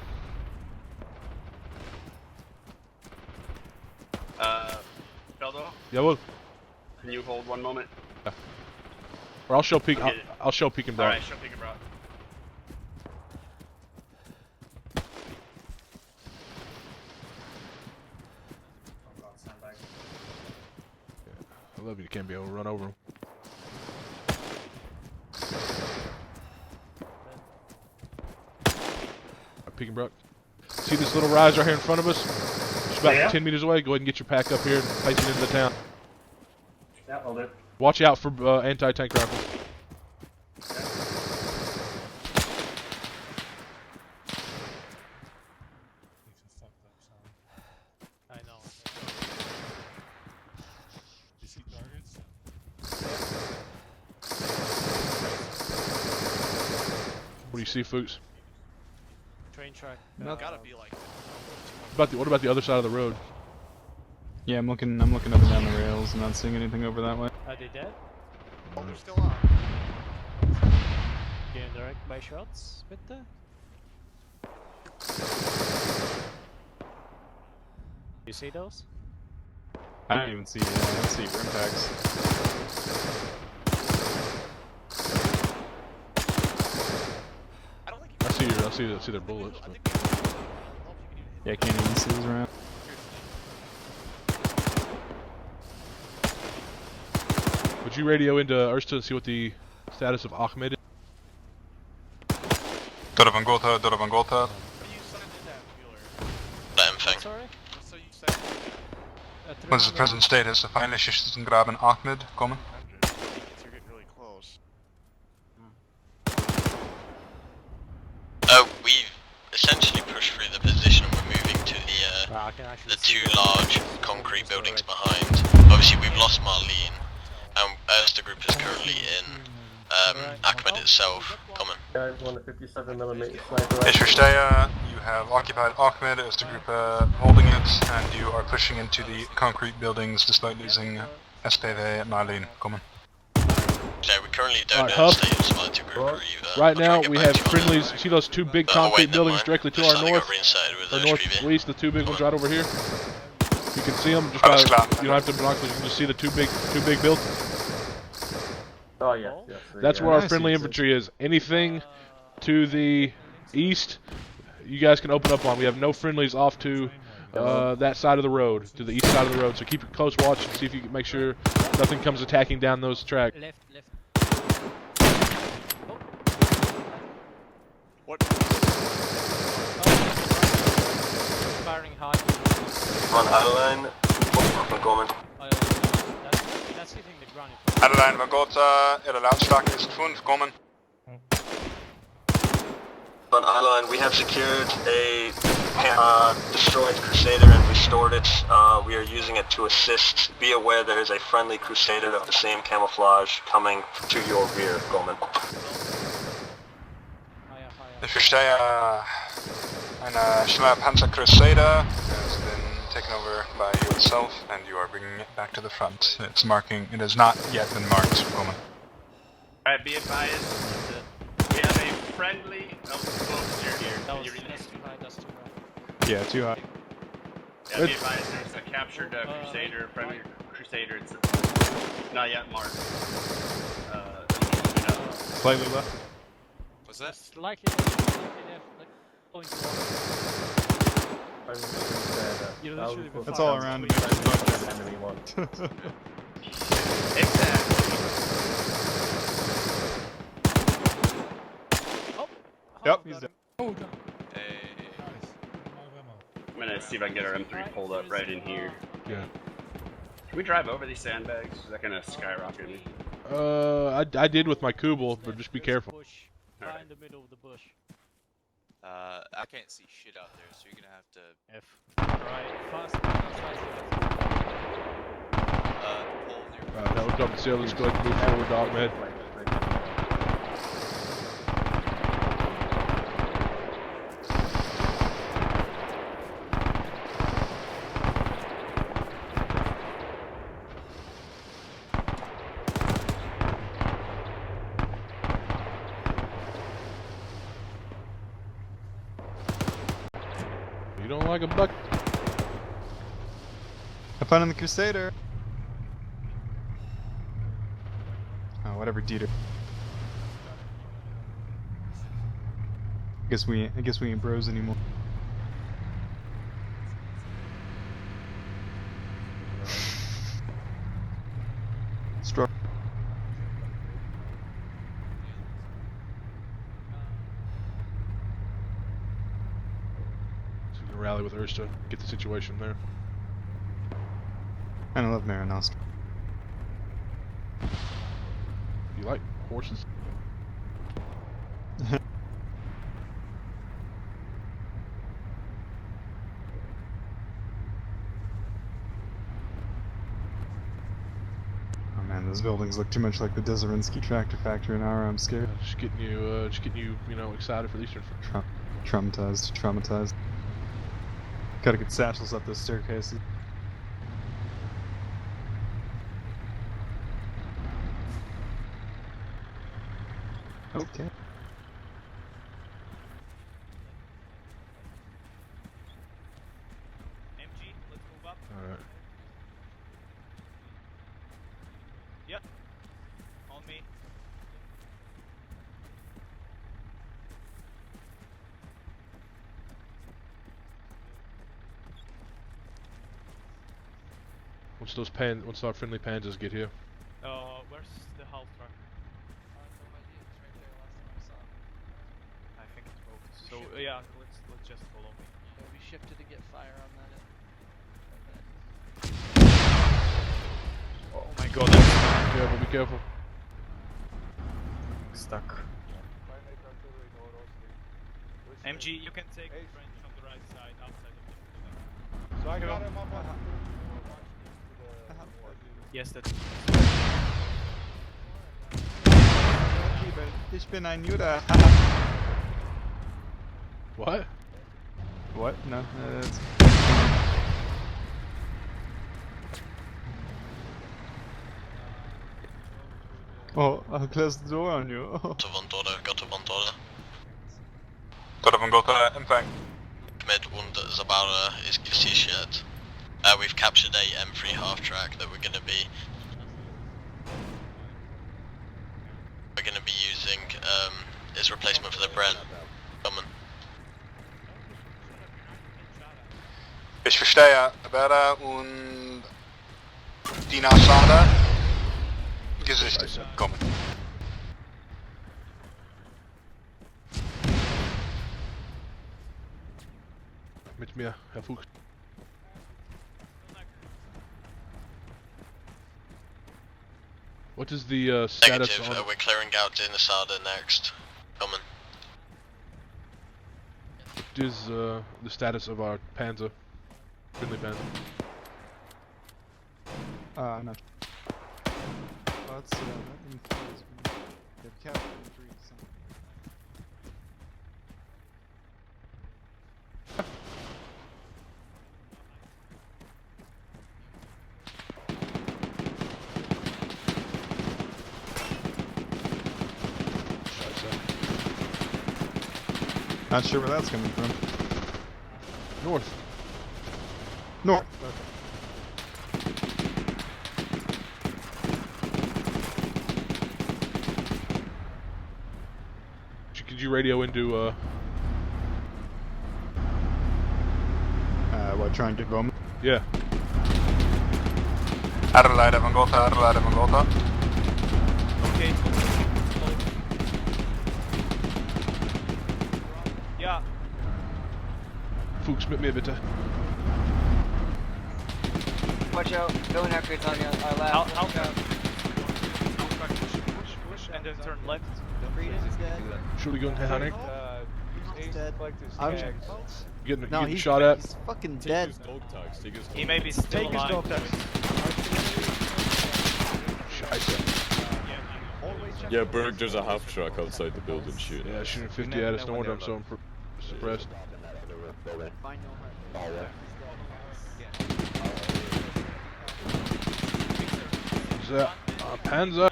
Feldo? Jawohl. Can you hold one moment? Yeah. Or I'll show Pick, Okay. I'll show Pick and Brock. Alright, show Pick and Brock. I love you, can't be able to run over him. Pick and Brock. See this little rise right here in front of us? Just about 10 meters away. Go ahead and get your pack up here and place it into the town. Yeah, I'll do. Watch out for anti-tank rifles. I know. You see targets? What do you see, Fuchs? Train track. Gotta be like What about the other side of the road? Yeah, I'm looking up and down the rails. I'm not seeing anything over that way. Are they dead? Oh, they're still on. Getting direct by shots, bitte? You see those? I don't even see. I don't see rim packs. I see their bullets. But... Yeah, I can't even see those around. Would you radio into Erste and see what the status of Ahmed is? Dora van Gotha, Dora van Gotha. Damn thing. Sorry? What is the present status of feindliche Schützengraben Ahmed? Kommen. You're getting really close. We've essentially pushed through the position and we're moving to the two large concrete buildings behind. Obviously we've lost Marlene, and Erste Group is currently in Ahmed itself. Kommen. Guys, 157mm sniper. Ich verstehe, you have occupied Ahmed, Erste Group holding it, and you are pushing into the concrete buildings despite losing SPV at Marlene. Kommen. Yeah, we currently don't Right, know the Huff. state of Smart Group either. Right now we have friendlies. See those two big concrete buildings directly to our north, or northeast, the two big ones right over here. You can see them just by, you don't have to binoculars. You can just see the two big buildings. Oh yes, yes. That's where our friendly infantry is. Anything to the east, you guys can open up on. We have no friendlies off to that side of the road, to the east side of the road. So keep a close watch and see if you can make sure nothing comes attacking down those tracks. Left. What? Firing high. On Alamein, kommen. That's hitting the ground. Alamein van Gotha, ihre Lautstärke ist 5, kommen. On Alamein, we have secured a destroyed Crusader and restored it. We are using it to assist. Be aware there is a friendly Crusader of the same camouflage coming to your rear, kommen. Ich verstehe, eine schnelle Panzer Crusader has been taken over by you itself, and you are bringing it back to the front. It's marking, it has not yet been marked, kommen. Alright, be advised. We have a friendly. Oh, here. Can you read this? Yeah, too high. Yeah, be advised. There's a captured Crusader, friendly Crusader. It's not yet marked. Slightly left. What's that? Slightly left, like going forward. That's all around me. Enemy one. Yep, he's dead. I'm gonna see if I can get our M3 pulled up right in here. Yeah. Can we drive over these sandbags? Is that gonna skyrocket me? I did with my Kubel, but just be careful. Right in the middle of the bush. I can't see shit out there, so you're gonna have to. Right, fast. Pull near. Alright, now we're coming to let's go ahead and move forward, Ahmed. You don't like a buck? Have fun in the Crusader. Oh, whatever, Dieter. I guess we ain't bros anymore. Struck. Rally with Erste, get the situation there. And I love Marinost. You like horses? Oh man, those buildings look too much like the Deserinsky tractor factory in our. I'm scared. Just getting you, you know, excited for the Eastern Front. Traumatized. Gotta get satchels up those staircases. Okay. MG, let's move up. Alright. Yep. On me. Once our friendly panzers get here. Where's the half truck? I think it's both. So yeah, let's just follow me. Yeah, we shifted to get fire on that. Oh my god, that's Be careful, be careful. Stuck. MG, you can take the French on the right side, outside of the building. So I got him up on Yes, that's Ich bin ein Jude. What? What? No, that's... Oh, I'll close the door on you. Got a Vondora. Got a Vondora, Empfang. Mid und Zabara ist gesichert. We've captured a M3 half-track that we're gonna be using as replacement for the Brent. Coming. Ich verstehe, Vera und Dina Sada gesichtet. Kommen. Mit mir, Herr Fuchs. What is the status Negative, on... we're clearing out Dina Sada next. Coming. What is the status of our Panzer? Friendly Panzer. Not. Oh, that's they've captured M3. Not sure where that's coming from. North. North. Okay. Could you radio into what, try and get Bowman? Yeah. Adelaide van Gotha, Adelaide van Gotha. okay. Ja. Fuchs, mit mir bitte. Watch out, going after Tanya, our lab. Push, and then turn left. Freedom's dead. Entschuldigung, Herr Hanek. He's dead. Getting shot at. He's fucking dead. He may be still Take his dog alive. Scheiße. Yeah, Berg, there's a half track outside the building shooting. Yeah, shooting 50 at us. No wonder I'm so suppressed. Panzer.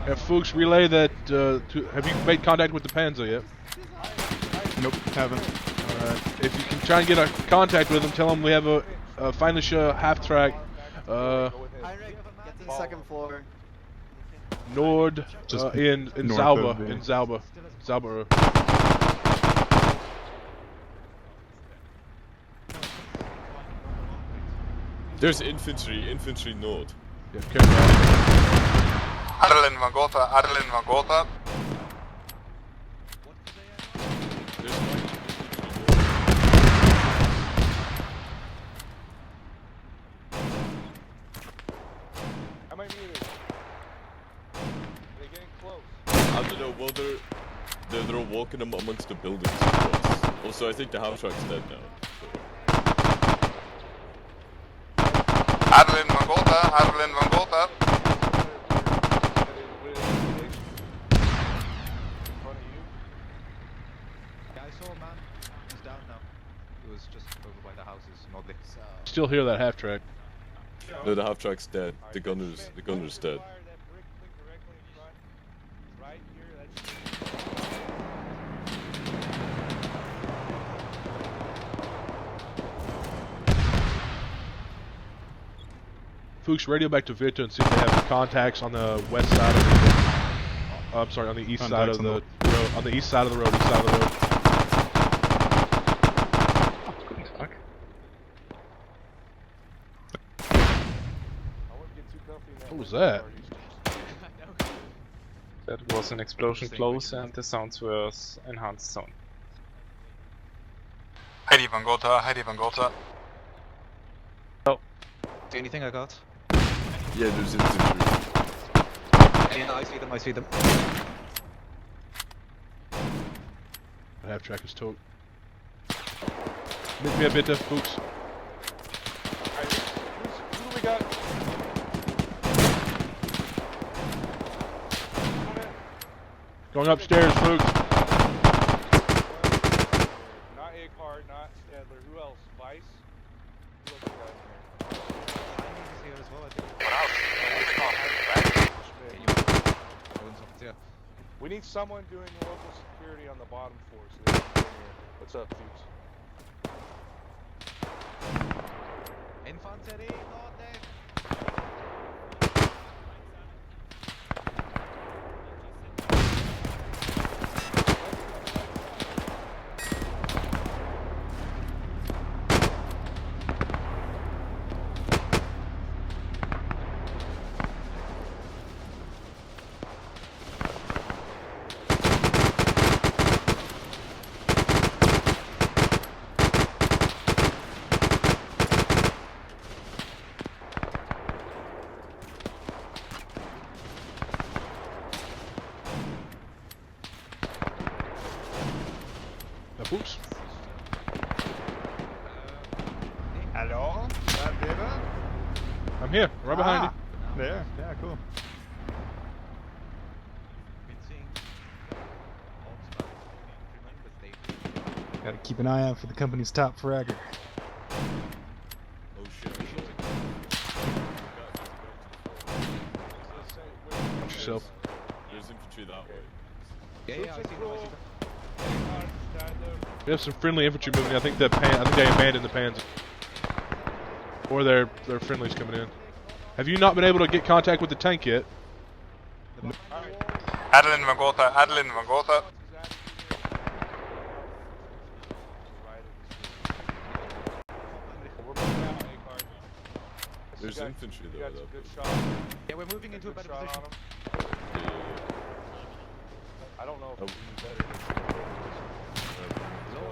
Herr Fuchs, relay that. Have you made contact with the Panzer yet? Nope, haven't. Alright. If you can try and get a contact with them, tell them we have a feindliche half-track. Get to the second floor. Nord, in Zauber, in Zauber. Zauber. There's infantry north. Yeah, careful. Adeline van Gotha, Adeline van Gotha. How many meters? Are they getting close? I don't know, well they're all walking amongst the buildings. Also, I think the half track's dead now. Adeline van Gotha, Adeline van Gotha. saw a man. He's down now. He was just over by the houses, Nodley. Still hear that half track. No, the half track's dead. The gunner's dead. Fuchs, radio back to Vita and see if they have contacts on the west side of the I'm sorry, on the east side of the road. On the east side of the road, east side of the road. What was that? That was an explosion close and the sounds were enhanced sound. Heidi Van Gotha, Heidi Van Gotha. Oh. See anything I got? Yeah, there's infantry. Yeah, I see them, I see them. The half track is towed. Meet me a bit there, Fuchs. Who do we got? Going upstairs, Fuchs. Not Akard, not Stadler. Who else? Vice? Who else we got Here as well, I think. We need someone doing local security on the bottom floor. So they can come here. What's up, Fuchs? Infanterie, Nordley! Fuchs? Hello? I'm here, right behind you. There, yeah, cool. Gotta keep an eye out for the company's top fragger. Oh shit. Watch yourself. There's infantry that way. Yeah, I see them, I see them. We have some friendly infantry moving. I think they abandoned the Panzer. Or their friendlies coming in. Have you not been able to get contact with the tank yet? Adeline Van Gotha, Adeline Van Gotha. There's infantry there, though. Yeah, we're moving into a better position. I don't know if we do better. Slow.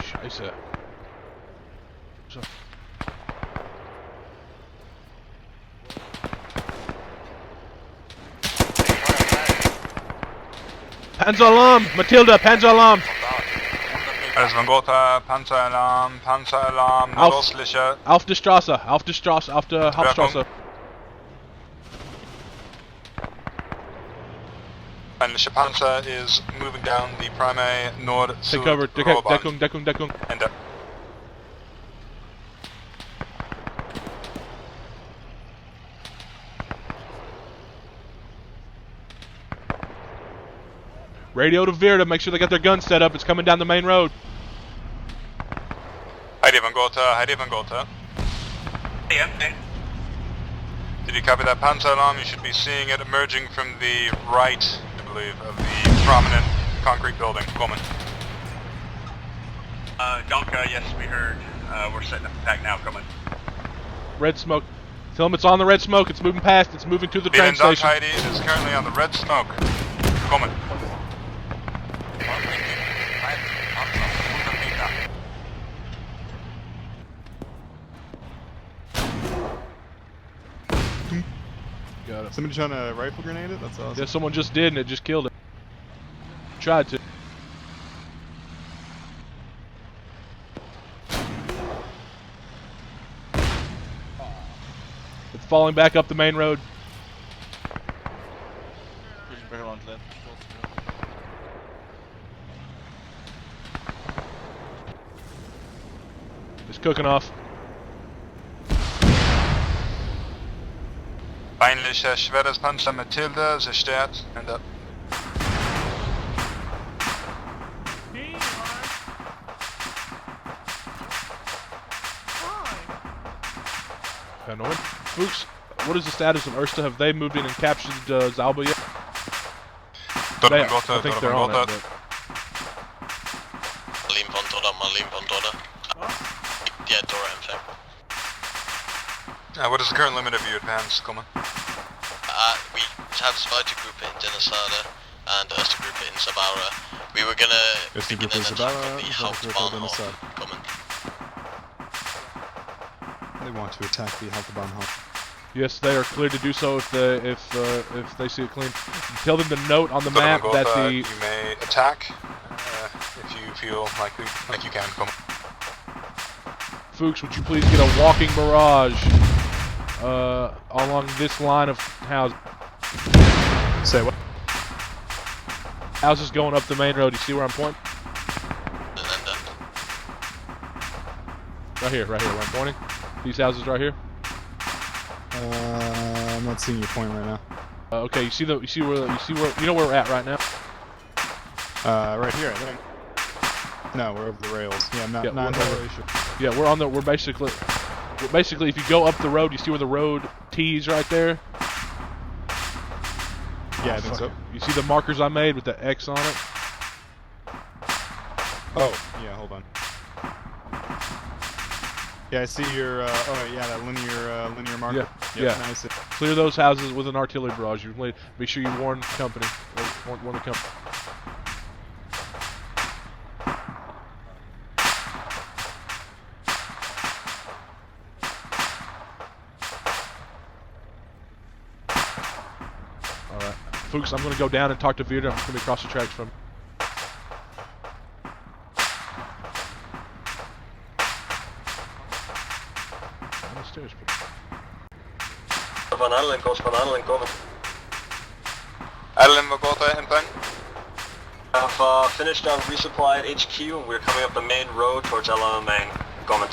Scheiße. So. Panzeralarm! Matilda, Panzeralarm! Alles Van Gotha, Panzeralarm, Panzeralarm, nordöstliche. Auf der Straße, auf der Hauptstraße. Feindliche Panzer is moving down the Prime Nord Take cover, Deckung. Ende. Radio to Virta, make sure they got their guns set up. It's coming down the main road. Heidi Van Gotha, Heidi Van Gotha. Yeah. Did you copy that panzer alarm? You should be seeing it emerging from the right, I believe, of the prominent concrete building. Coleman. Donka, yes, we heard. We're setting up attack now, coming. Red smoke. Tell them it's on the red smoke. It's moving past. It's moving to the train station. Heidi, it is currently on the red smoke. Coleman. Got it. Somebody trying to rifle grenade it? That's awesome. Yeah, someone just did and it just killed it. tried to. It's falling back up the main road. Pushing back around left. It's cooking off. Feindlicher schweres Panzer Matilda zerstört. And up. Hanoi. Fuchs, what is the status of Erste? Have they moved in and captured Zalba yet? I think they're on it. Marlin Pontoda. Yeah, Dora in fact. What is the current limit of your advance, Coleman? We have Zweite Gruppe in Denasada and Erste Gruppe in Sabara. We were gonna begin an attack on the Hauptbahnhof coming. They want to attack the Hauptbahnhof. Yes, they are clear to do so if they see it clean. Tell them to note on the map that the you may attack if you feel like you can. Come. Fuchs, would you please get a walking barrage along this line of houses? Say what? Houses going up the main road. You see where I'm pointing? Right here, where I'm pointing. These houses right here. I'm not seeing your point right now. Okay, you know where we're at right now. Right here, I think. No, we're over the rails. Yeah, not yeah, we're basically if you go up the road, you see where the road tees right there. Yeah, I think so. You see the markers I made with the X on it? Oh, yeah, hold on. Yeah, I see your, that linear marker. Yeah. Nice. Clear those houses with an artillery barrage. Be sure you warn company, or warn the company. Alright. Fuchs, I'm going to go down and talk to Vierda. I'm going to be across the tracks from stairs. Van Adelen coming. Adelen, vad går det input? I've finished our resupply at HQ and we're coming up the main road towards Alamein. Coming.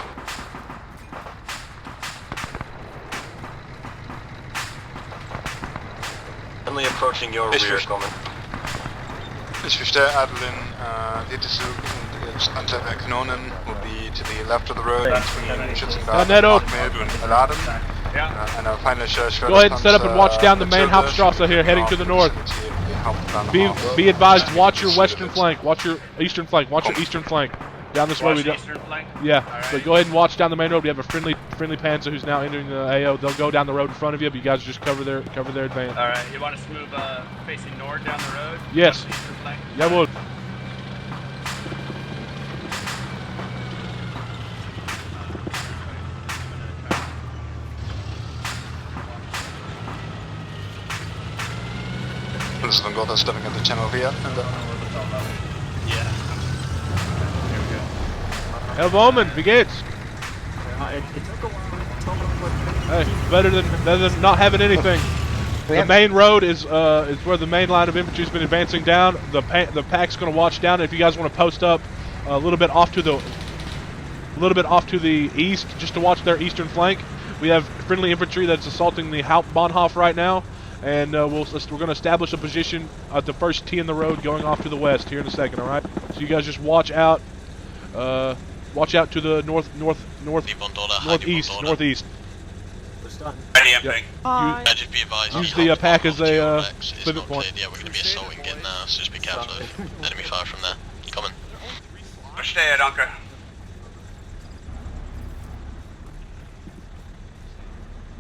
Only approaching your rear, coming. Ich verstehe, Adelen, did this Anti-Kanonen will be to the left of the road between Schützengraben and Aladen. And our feindlicher schweres Go ahead and set up and watch down the main Hauptstrasse here, heading to the north. Be advised, watch your western flank, watch your eastern flank, Down this way we don't. Yeah, but go ahead and watch down the main road. We have a friendly Panzer who's now entering the AO. They'll go down the road in front of you, but you guys just cover their advance. All right, you want us to move facing north down the road? Yes. Yeah, I would. This is Gotha stepping at the channel via. Yeah. Herr Bowman, wie geht's? Hey, better than not having anything. The main road is where the main line of infantry's been advancing down. The pack's going to watch down. If you guys want to post up a little bit off to the east, just to watch their eastern flank, we have friendly infantry that's assaulting the Hauptbahnhof right now, and we're going to establish a position at the first T in the road going off to the west here in a second. All right. So you guys just watch out. Watch out to the northeast. Ready, yeah. Just be advised. Use the pack as a pivot point. Yeah, we're going to be assaulting it now, so just be careful of enemy fire from there. Coming. Verstehe, danke.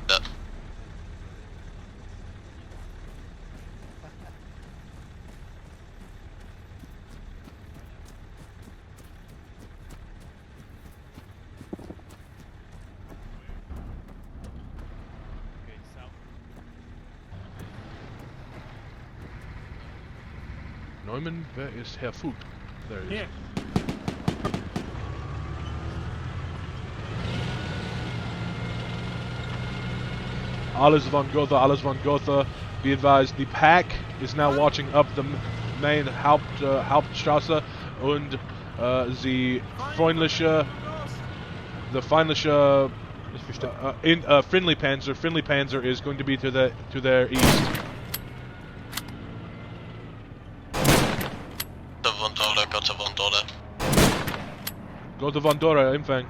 Yep. Neumann, wer ist Herr Vogt? There he is. Here. Alles von Gotha. Be advised, the pack is now watching up the main Hauptstraße und the feindliche friendly Panzer is going to be to their east. Gotha von Dora, Empfang.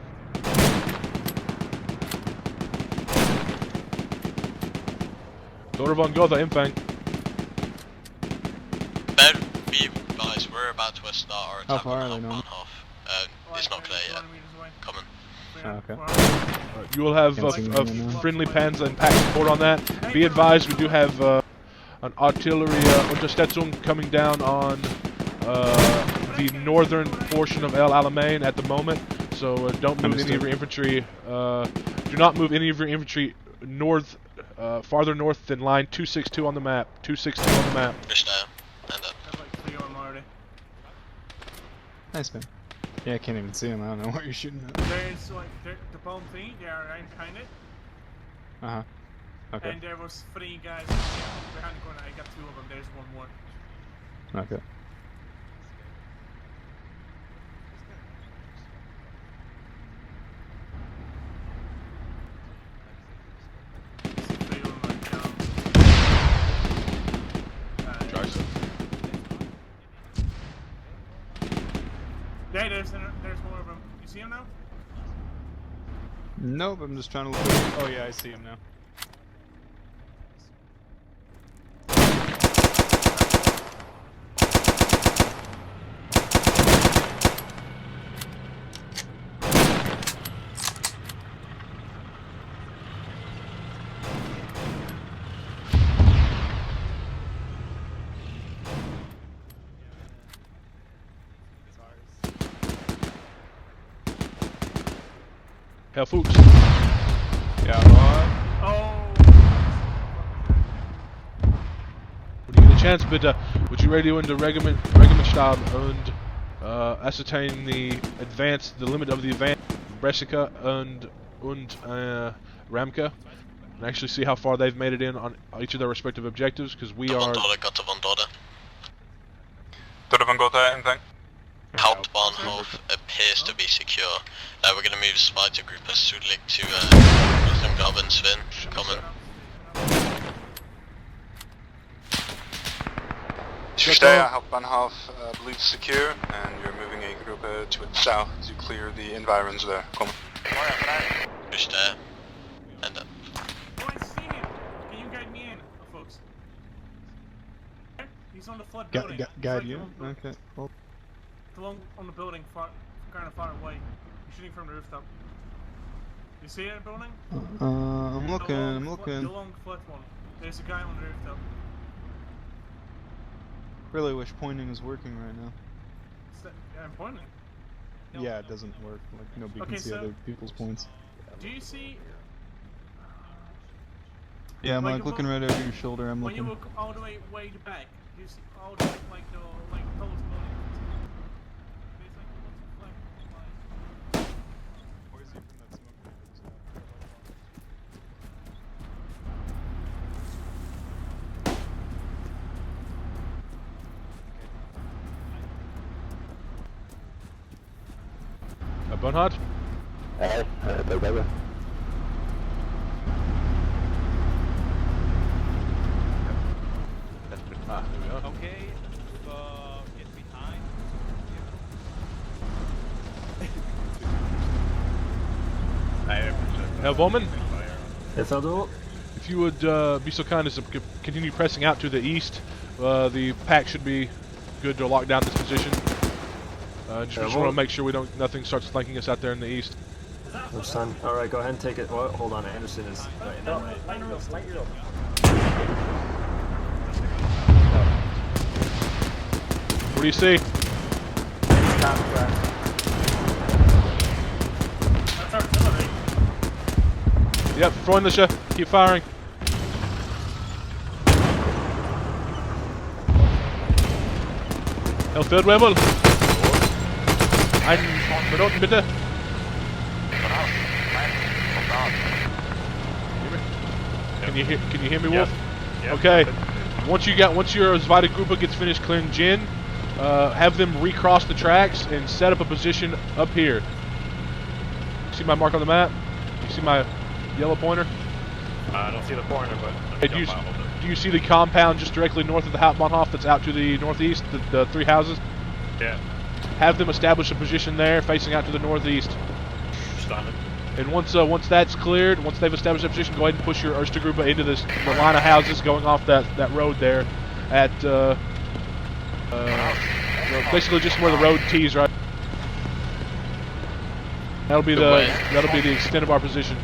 Dora von Gotha, Empfang. Be advised, we're about to start our attack on Bahnhof. It's not clear yet. Coming. Okay. You will have a friendly Panzer and pack support on that. Be advised, we do have an artillery Unterstützung coming down on the northern portion of El Alamein at the moment. So don't move any of your infantry. Do not move any of your infantry north, farther north than line 262 on the map. 262 on the map. Nice, man. Yeah, I can't even see him. I don't know what you're shooting at. There's like the bomb thing, they are right behind it. Uh-huh. Okay. And there was 3 guys behind the corner. I got 2 of them. There's 1 more. Okay. Yeah, there's more of them. You see him now? Nope, I'm just trying to look at... Oh yeah, I see him now. Herr Fuchs. Ja, When you get a chance, bitte, would you radio into Regimentstab and ascertain the limit of the advance, Brescia and Ramka, and actually see how far they've made it in on each of their respective objectives, because we are... Dora von Gotha, anything? Hauptbahnhof appears to be secure. We're going to move Spider Group as Sudlik to Graben Sven. Coming. Verstehe, Hauptbahnhof believed secure, and you're moving a group to its south to clear the environs there. Coming. Verstehe. And then. Oh, I see him! Can you guide me in, folks? He's on the flood building. Guide you? Okay, cool. Along on the building, kind of far away. He's shooting from the rooftop. You see that building? I'm looking. The long flat one. There's a guy on the rooftop. Really wish pointing is working right now. Yeah, I'm pointing. Yeah, it doesn't work. Like nobody can see other people's points. Do you see? Yeah, I'm like looking right over your shoulder. I'm when looking. When you look all the way back, do you see all the way like the tallest building? Bernhard? Hey, Ah, here we are. Okay, get behind. Herr Bowman? Yes, I'll do it. If you would be so kind as to continue pressing out to the east, the pack should be good to lock down this position. Just want to make sure nothing starts flanking us out there in the east. Which time? Alright, go ahead and take it. Oh, hold on, Anderson is right in that way. What do you see? Yep, Freundliche, keep firing. Herr Feldwebel. Einen Minuten bitte. Can you hear me, Wolf? Yep. Okay. Once your invited group gets finished clearing gin, have them recross the tracks and set up a position up here. See my mark on the map? You see my yellow pointer? I don't see the pointer, but Hey, do you see the compound just directly north of the Hauptbahnhof that's out to the northeast, the three houses? Yeah. Have them establish a position there, facing out to the northeast. Standing. And once that's cleared, once they've established that position, go ahead and push your Erste Gruppe into the line of houses going off that road there, at basically just where the road tees, right? That'll be the extent of our position.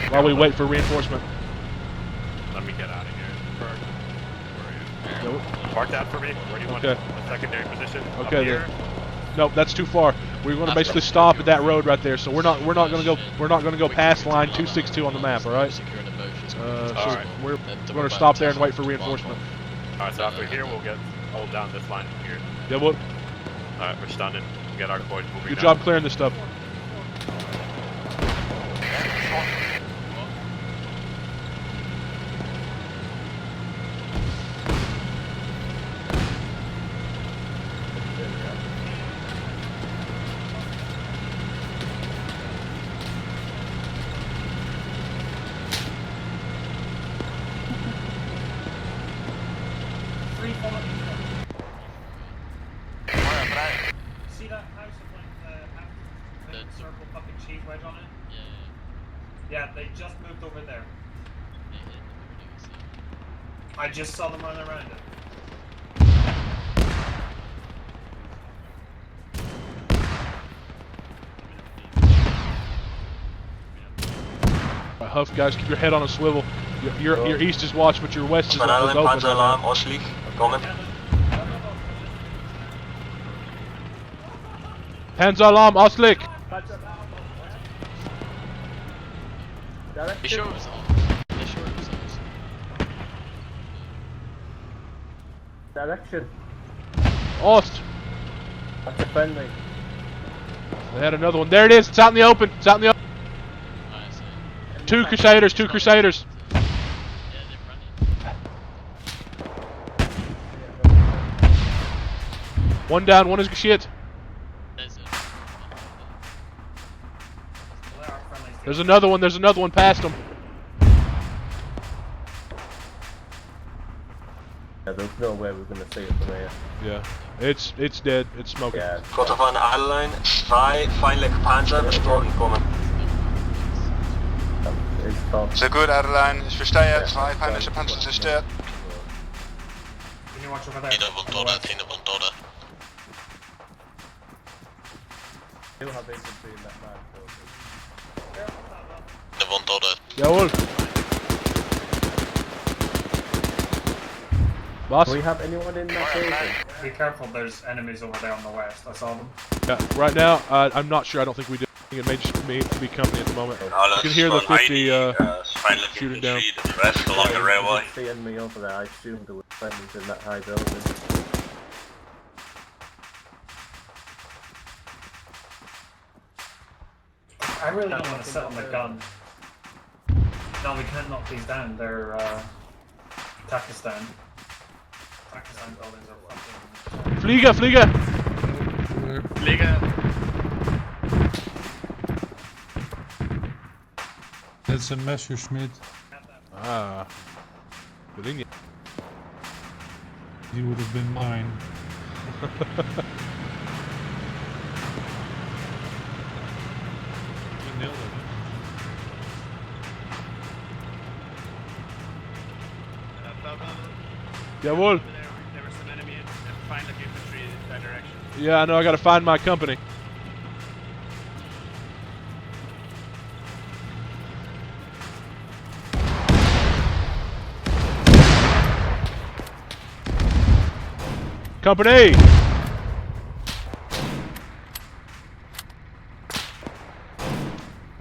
While we wait for reinforcement. Let me get out of here. Where are you? Mark that for me. Where do you want a secondary position? Okay, Up here? Nope, that's too far. We're going to basically stop at that road right there. So we're not going to go past line 262 on the map. All right. We're going to stop there and wait for reinforcement. All right. So after here, we'll hold down this line here. Yeah. What? All right. We're standing. We got our boys moving. Good job clearing this stuff. See that house with like the circle fucking cheese wedge on it? Yeah, they just moved over there. I just saw them running around it. Huff, guys, keep your head on a swivel. Your east is watched, but your west is open. Panzeralarm, Auslieg, kommen. Panzeralarm, Auslieg. Direction. Be sure it was on. Be sure it was on. Direction. Ost. That's a friendly. They had another one. There it is. It's out in the open. It's out in the open. Two Crusaders. One down. One is shit. There's another one past them. Yeah, there's no way we're gonna see it from here. Yeah, it's dead. It's smoking. Yeah. Gott von Alamein, 2 feindliche Panzer bestochen kommen. Sehr gut, Adeline. Ich verstehe. 2 feindliche Panzer zerstört. Can you watch over there? Tina Vontora. You'll have infantry in that man. Jawohl. Boss? Do we have anyone in that building? Be careful, there's enemies over there on the west. I saw them. Yeah, right now, I'm not sure. I don't think we do. I think it may just be company at the moment. You can hear the 50 shooting down. The rest along the railway. The enemy over there, I assumed there were friendlies in that high building. I really don't want to sit on the gun. No, we can't knock these down. They're Pakistan. Pakistan buildings are fucking. Flieger! That's a Messerschmitt. Ah. He would have been mine. You nailed it. Jawohl. There were some enemy infantry in that direction. Yeah, I know. I gotta find my company. Company!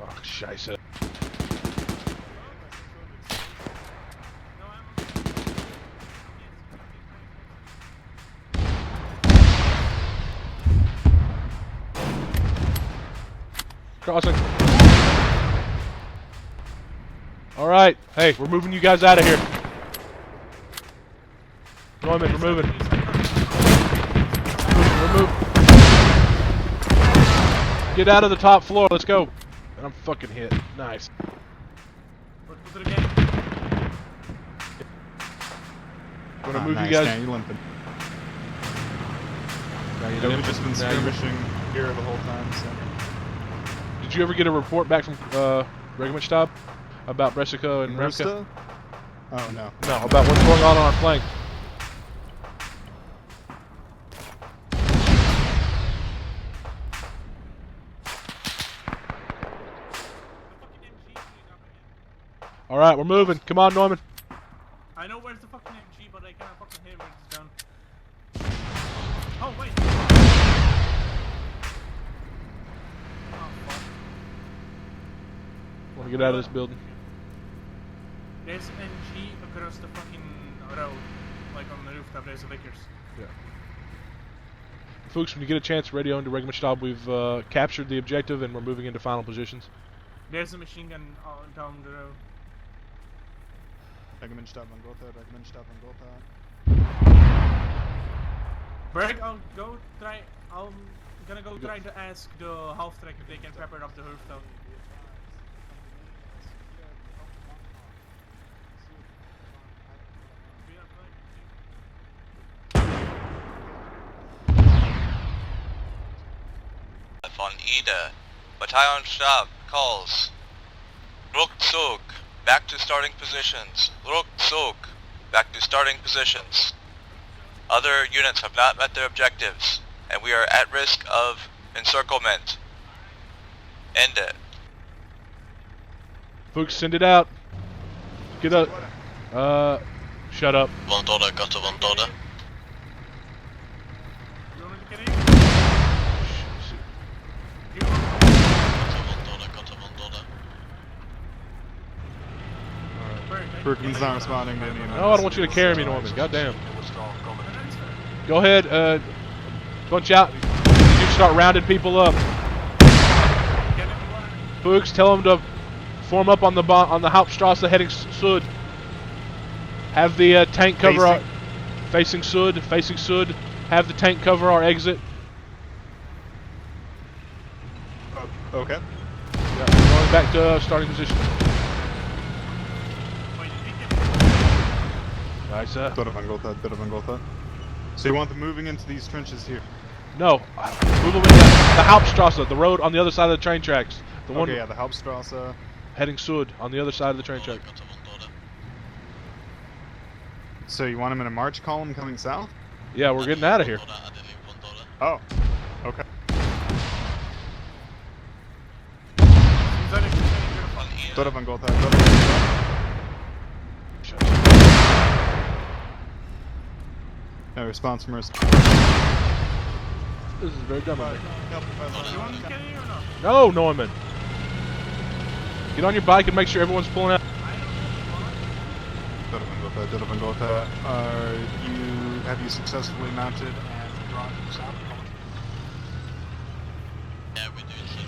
Oh, scheiße. Crossing. Alright, hey, we're moving you guys out of here. Neumann, we're moving. We're moving. Get out of the top floor, let's go. I'm fucking hit. Nice. I'm gonna move nice. you guys. Yeah, you're limping. Now Yeah, we've just been skirmishing here the whole time, so. Did you ever get a report back from Regimenstab about Brescia and Remka? Oh, no. No, about what's going on our flank. Alright, we're moving. Come on, Norman. I know where's the fucking MG, but I can't fucking hit where it's down. Oh, wait! Oh, fuck. Want to get out of this building? There's MG across the fucking road. Like on the rooftop, there's the Vickers. Yeah. Folks, when you get a chance, radio into Regimenstab. We've captured the objective and we're moving into final positions. There's a machine gun down the road. Regimenstab on Gotha, Regimenstab on Gotha. Berg, I'm gonna go try to ask the half track if they can pepper up the rooftop. Von Ida. Bataillonstab calls. Rückzug. Back to starting positions. Rückzug. Back to starting positions. Other units have not met their objectives, and we are at risk of encirclement. End it. Folks, send it out. Get up. Shut up. Vondora, got a Vondora. Birkin's not responding to any of No, I don't want you to carry me, Norman. Goddamn. Go ahead, bunch out. You start rounding people up. Fuchs, tell them to form up on the Hauptstrasse heading Sud. Have the tank cover our facing Sud. Have the tank cover our exit. Okay. Yeah, we're going back to starting position. Nice, Van Gotha. So you want them moving into these trenches here? No, move them into the Hauptstrasse, the road on the other side of the train tracks. The one. Okay, yeah, the Hauptstrasse. Heading Sud on the other side of the train track. So you want them in a march column coming south? Yeah, we're getting out of here. Oh, okay. Van Gotha. No response from us. This is very dumb of me. No, Norman. Get on your bike and make sure everyone's pulling out. Van Gotha. Have you successfully mounted and drawn south? Yeah, we're doing so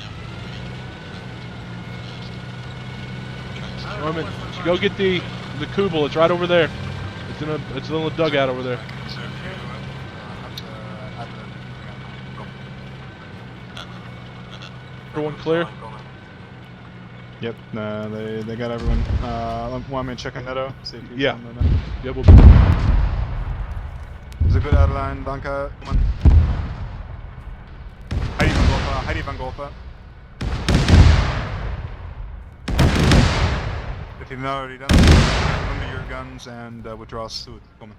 now. Norman, go get the Kubel. It's right over there. It's a little dugout over there. Everyone clear? Yep, they got everyone. Want me to check on Netto? See if he's on the net? Yeah, we'll do. Is it good, Adeline? Danke. Come on. Heidi Van Gotha. If you've not already done it, under your guns and withdraw Sud. Come on.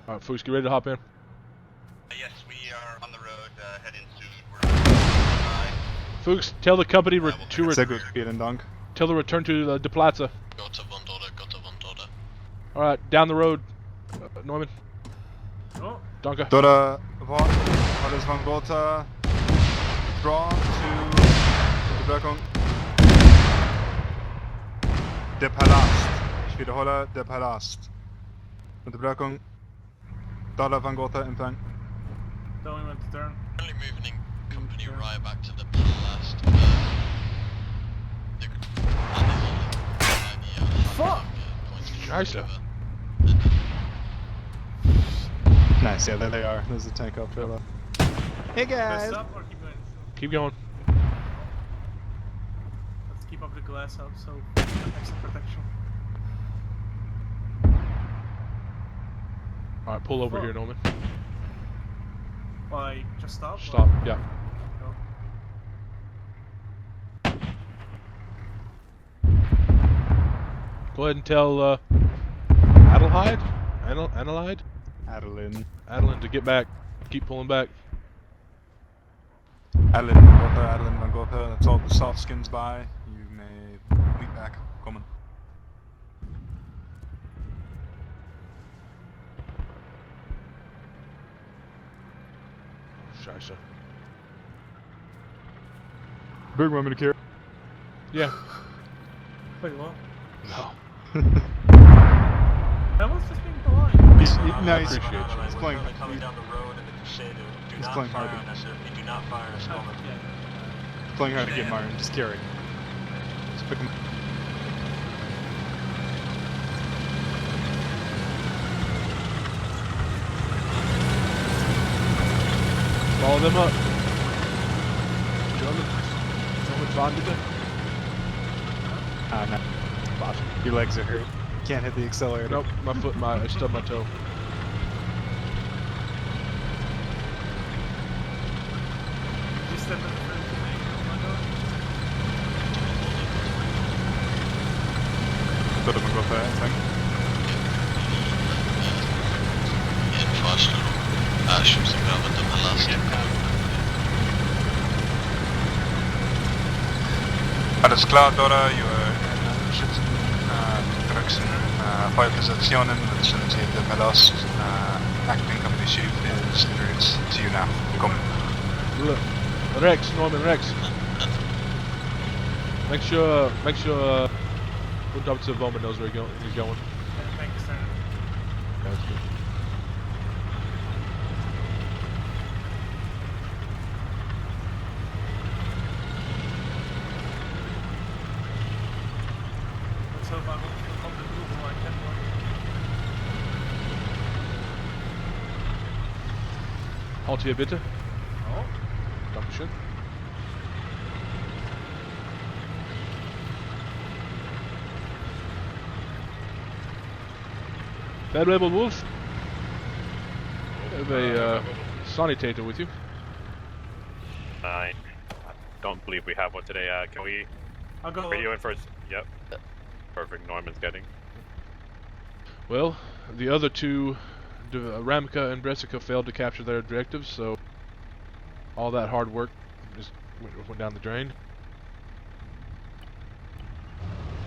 Alright, folks, get ready to hop in. Yes, we are on the road heading to. Fuchs, tell the company to return to the Plaza. Got a Vondora. Alright, down the road, Norman. Oh. Danke. Dora, alles Van Gotha. Draw to Unterdrückung. Der Palast. Ich wiederhole, der Palast. Unterdrückung. Dora Van Gotha, Empfang. Tell me when to turn. Company right back to the last. Fuck! Scheiße. Nice, yeah, there they are. There's a tank up there. Hey guys! Stop or keep going? Keep going. Let's keep up the glass up, so extra protection. Alright, pull over here, Norman. Like, just stop? Stop, yeah. Go ahead and tell Adelheid? Adeline to get back. Keep pulling back. Adeline, Adeline, go there. That's all the soft skins by. You may meet back. Coming. Scheiße. Big want me to carry? Yeah. Wait, what? No. That was just being polite. He's playing. Coming down the road in the Crusader. Do He's not playing fire hard. on us, sir. If you do not fire on us, moment. He's playing hard to get Martin. Just carry. Just pick him. Follow them up. German fahren bitte. Ah, no. Your legs are hurt. Can't hit the accelerator. Nope, I stubbed my toe. You step in the front of me. Could have got there, I think. Schützengraben der Palast. Alles klar, Dora, you are in Schützengraben, Feuerpositionen, das sind Sie der Palast. Acting Company Chief is en route to you now. Come. Look, Rex, Norman, Rex. Make sure Unteroffizier knows where he's going. Thank you, sir. That's good. Let's hope I won't feel comfortable before I can one. Halt hier bitte. Oh. Dankeschön. Bad Rebel Wolf. Have a sanitator with you. I don't believe we have one today. Can we I'll go radio in first? Yep. Perfect. Norman's getting. Well, the other two, Ramka and Bresica, failed to capture their objectives, so all that hard work just went down the drain.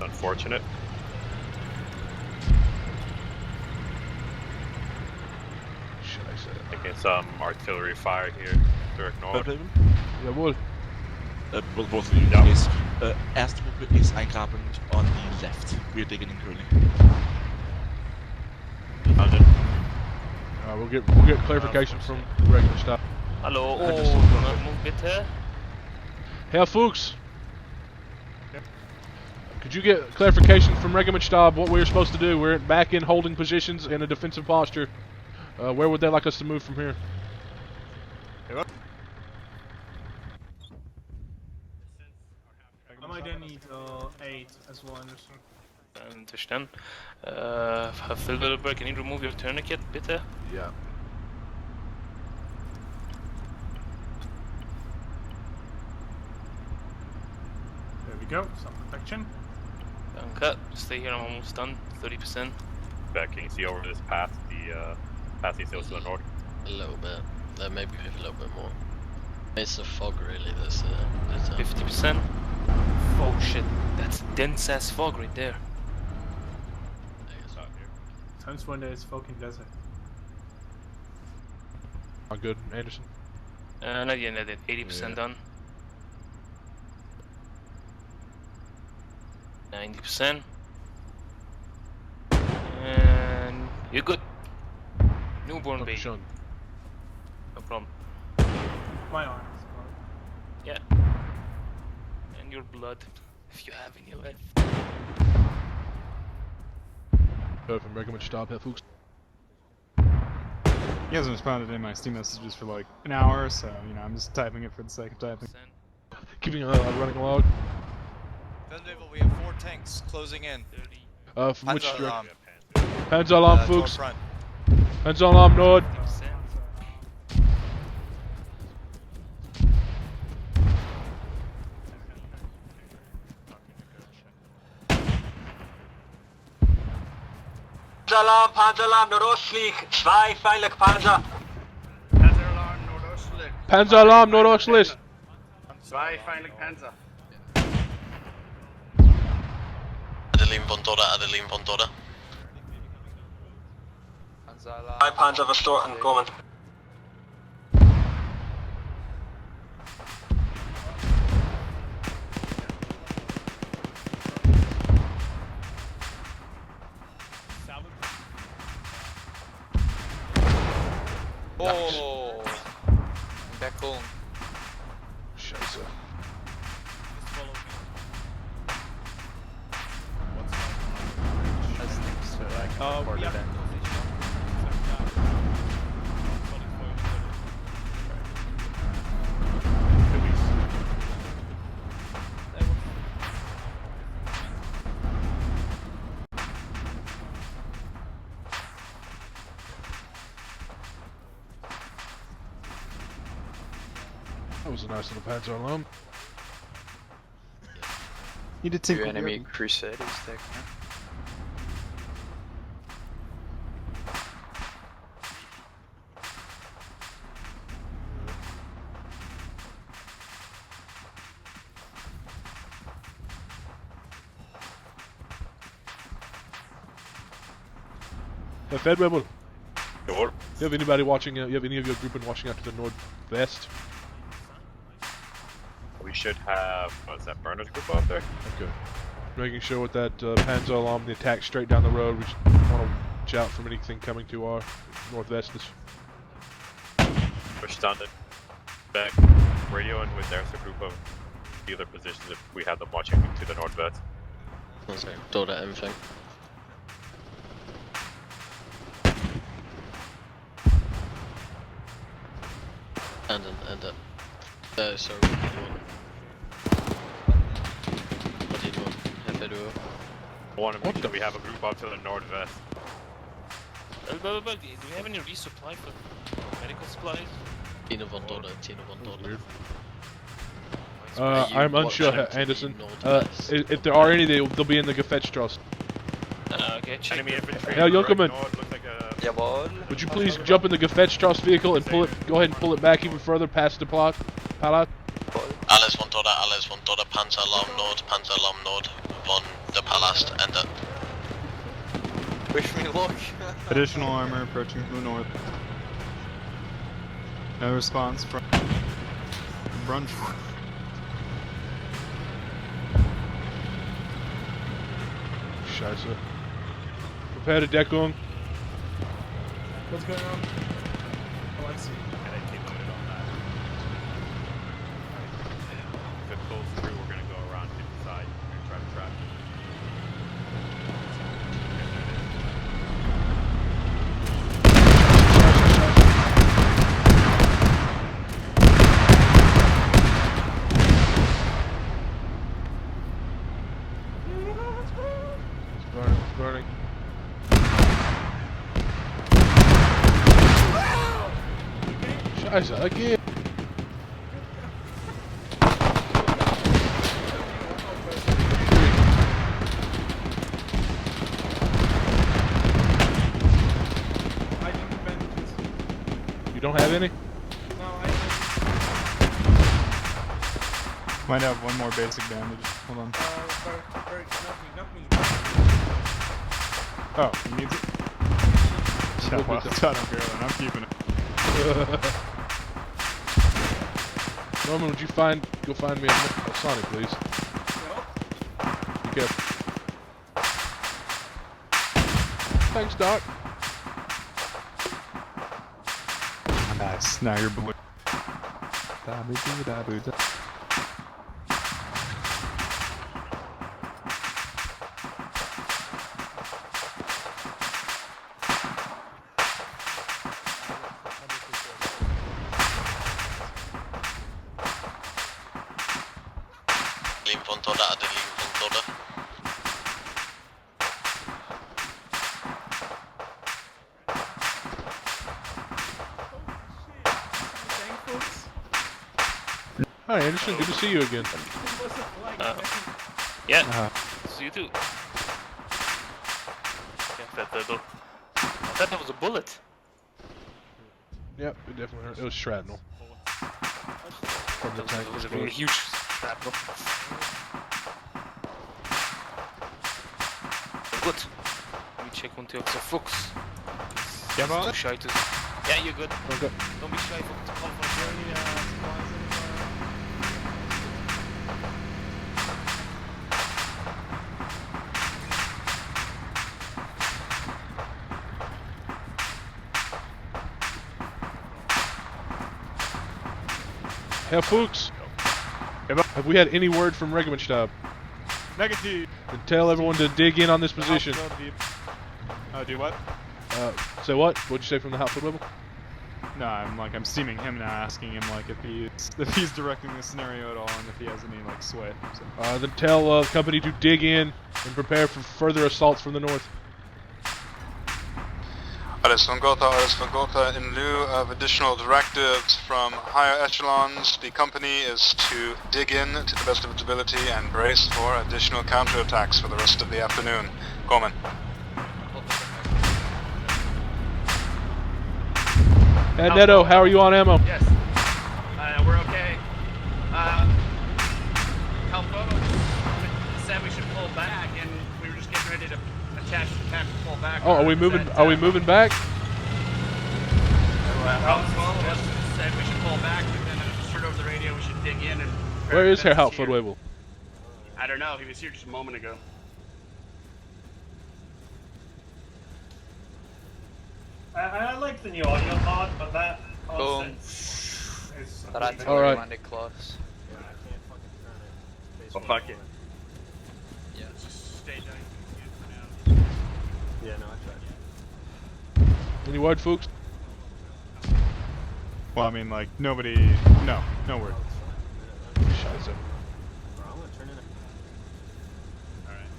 Unfortunate. Should I say that? Taking some artillery fire here. Direct north. Jawohl. Both of you, yes. Erste Gruppe is eingraben on the left. We're digging in currently. We'll get clarification from regular staff. Hallo, move bitte. Herr Fuchs. Could you get clarification from Regimentstab what we're supposed to do? We're back in holding positions in a defensive posture. Where would they like us to move from here? I might then need 8 as well, Anderson. Understand. Filberberg, can you remove your tourniquet, bitte? Yeah. There we go, some protection. Danke. Stay here, I'm almost done. 30%. Back, can you see over this path? The path needs to go to the north. A little bit. Maybe a little bit more. It's a fog, really. There's 50%. Oh shit, that's dense ass fog right there. Times when there's fucking desert. All good, Anderson? Not yet, 80% done. 90%. And you're good. Newborn baby. No problem. My arm is gone. Yeah. And your blood, if you have any left. Perfect, recommend stop here, folks. He hasn't responded to my Steam messages for like an hour, so, you know, I'm just typing it for the sake of typing. Keeping a running log. Federal, we have 4 tanks closing in. From which Panzer direction? Panzer Alarm, folks. Panzer Alarm, Nord. Panzeralarm, nordostlich, 2 feindliche Panzer. Panzeralarm, nordostlich. Panzer Alarm, nordostlich. 2 feindliche Panzer. Adeline von Dora. 2 Panzer verstoren, kommen. Oh, Deckung. Scheiße. That was a nice little Panzer Alarm. Need to take enemy Crusaders deck, man. Fed Rebel. You have anybody watching? You have any of your group been watching out to the northwest? We should have, what's that, Burner's group up there? Okay. Making sure with that Panzer Alarm, the attack straight down the road. We just want to watch out from anything coming to our northwest. We're stunned. Back radioing with Erste group of the other positions if we have them watching to the northwest. Okay, Dora everything. And sorry, what do you want? I want to make sure we have a group up to the northwest. Do we have any resupply for medical supplies? Tina von Dora. I'm unsure, Anderson. If there are any, they'll be in the Gefechtstrasse. Okay, check. Enemy infantry. Now, Yokoman, Jawohl. would you please jump in the Gefechtstrasse vehicle and pull it? Go ahead and pull it back even further past the Palat. Alles von Dora, Panzeralarm Nord, von der Palast, Ende. Wish me luck. Additional armor approaching from the north. No response from Brunford. Scheiße. Prepare to Deckung. What's going on? Oh, I see. If it pulls through, we're gonna go around to the side and try to trap it. It's burning. Scheiße, again. You don't have any? No, Might have one more basic damage. Hold on. Oh, he needs it? Yeah, well, I don't care then. I'm keeping it. Norman, would you go find me a Sonic, please? Be careful. Thanks, Doc. Nice. Now you're blue. toda adelim toda. Hi Anderson, good to see you again. Yeah, see you too. Yeah, I thought that was a bullet. Yep, it definitely hurt. It was shrapnel. From the tank It was a explosion. really huge shrapnel. Gut. Let me check unter Officer Fuchs. Yeah, Don't be shy to... Yeah, you're good. Okay. Don't be shy to call for journey supplies Herr Fuchs, have we had any word from Regimentstab? Negative. Then tell everyone to dig in on this position. Do what? Say what? What'd you say from the Hauptfeldwebel? No, I'm steaming him now, asking him like if he's directing the scenario at all and if he has any like sway. So. Then tell the company to dig in and prepare for further assaults from the north. Alles von Gotha, in lieu of additional directives from higher echelons, the company is to dig in to the best of its ability and brace for additional counterattacks for the rest of the afternoon. Komen. And Neto, how are you on ammo? Yes. We're okay. Calvo said we should pull back, and we were just getting ready to attach the pack and pull back. Oh, are we moving? Are we moving back? Calvo said we should pull back, but then I just heard over the radio we should dig in and. Where is Herr Hauptfeldwebel? I don't know. He was here just a moment ago. I like the new audio pod, but that Boom. is That's All right. really close. Well, fuck it. Yeah. Just stay down. Yeah, no, I tried. Any word, Fuchs? Well, I mean, like nobody. No word. Scheiße. I'm gonna turn in. Alright.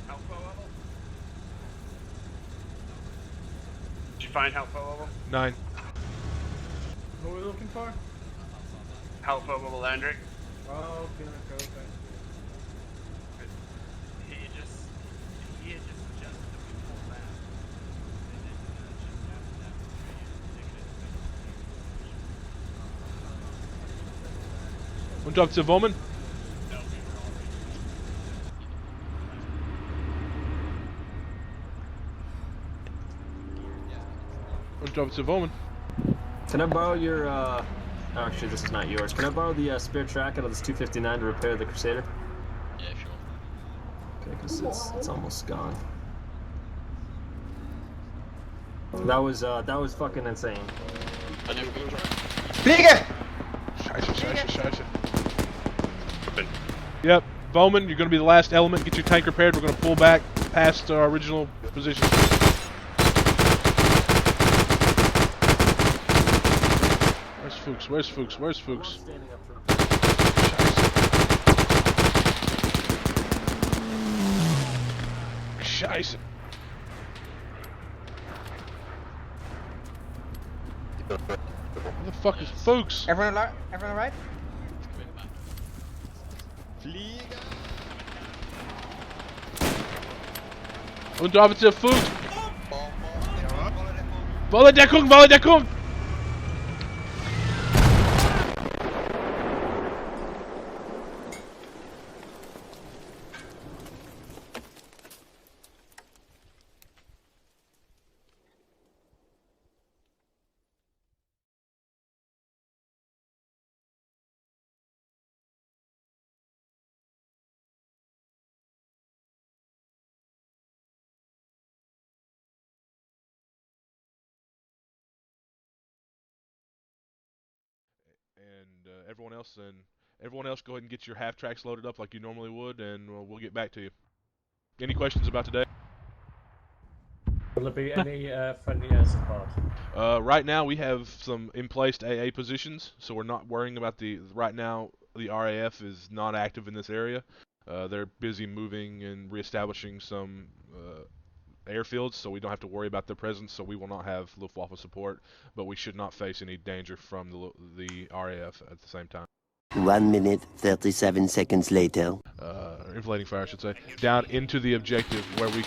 Alpha level? Did you find Alpha level? 9. What are we looking for? Alpha level Landry? Oh, okay. He had just suggested that we pull back. And then just after that, Und Officer Woman? Und Officer Woman? Can I borrow your, oh, actually, this is not yours. Can I borrow the spare track out of this 259 to repair the Crusader? Yeah, sure. Okay, because it's almost gone. That was fucking insane. Fliege! Scheiße. Yep, Bowman, you're going to be the last element. Get your tank repaired. We're going to pull back past our original position. Where's Fuchs? Scheiße. Where the fuck is Fuchs? Everyone alright? Und Officer Fuchs! Volle Deckung! And everyone else go ahead and get your half tracks loaded up like you normally would, and we'll get back to you. Any questions about today? Will there be any friendly air support? Right now we have some in-placed AA positions, so we're not worrying about the right now. the RAF is not active in this area. They're busy moving and reestablishing some airfields, so we don't have to worry about their presence, so we will not have Luftwaffe support, but we should not face any danger from the RAF at the same time. 1 minute, 37 seconds later. Inflating fire, I should say. Down into the objective where we...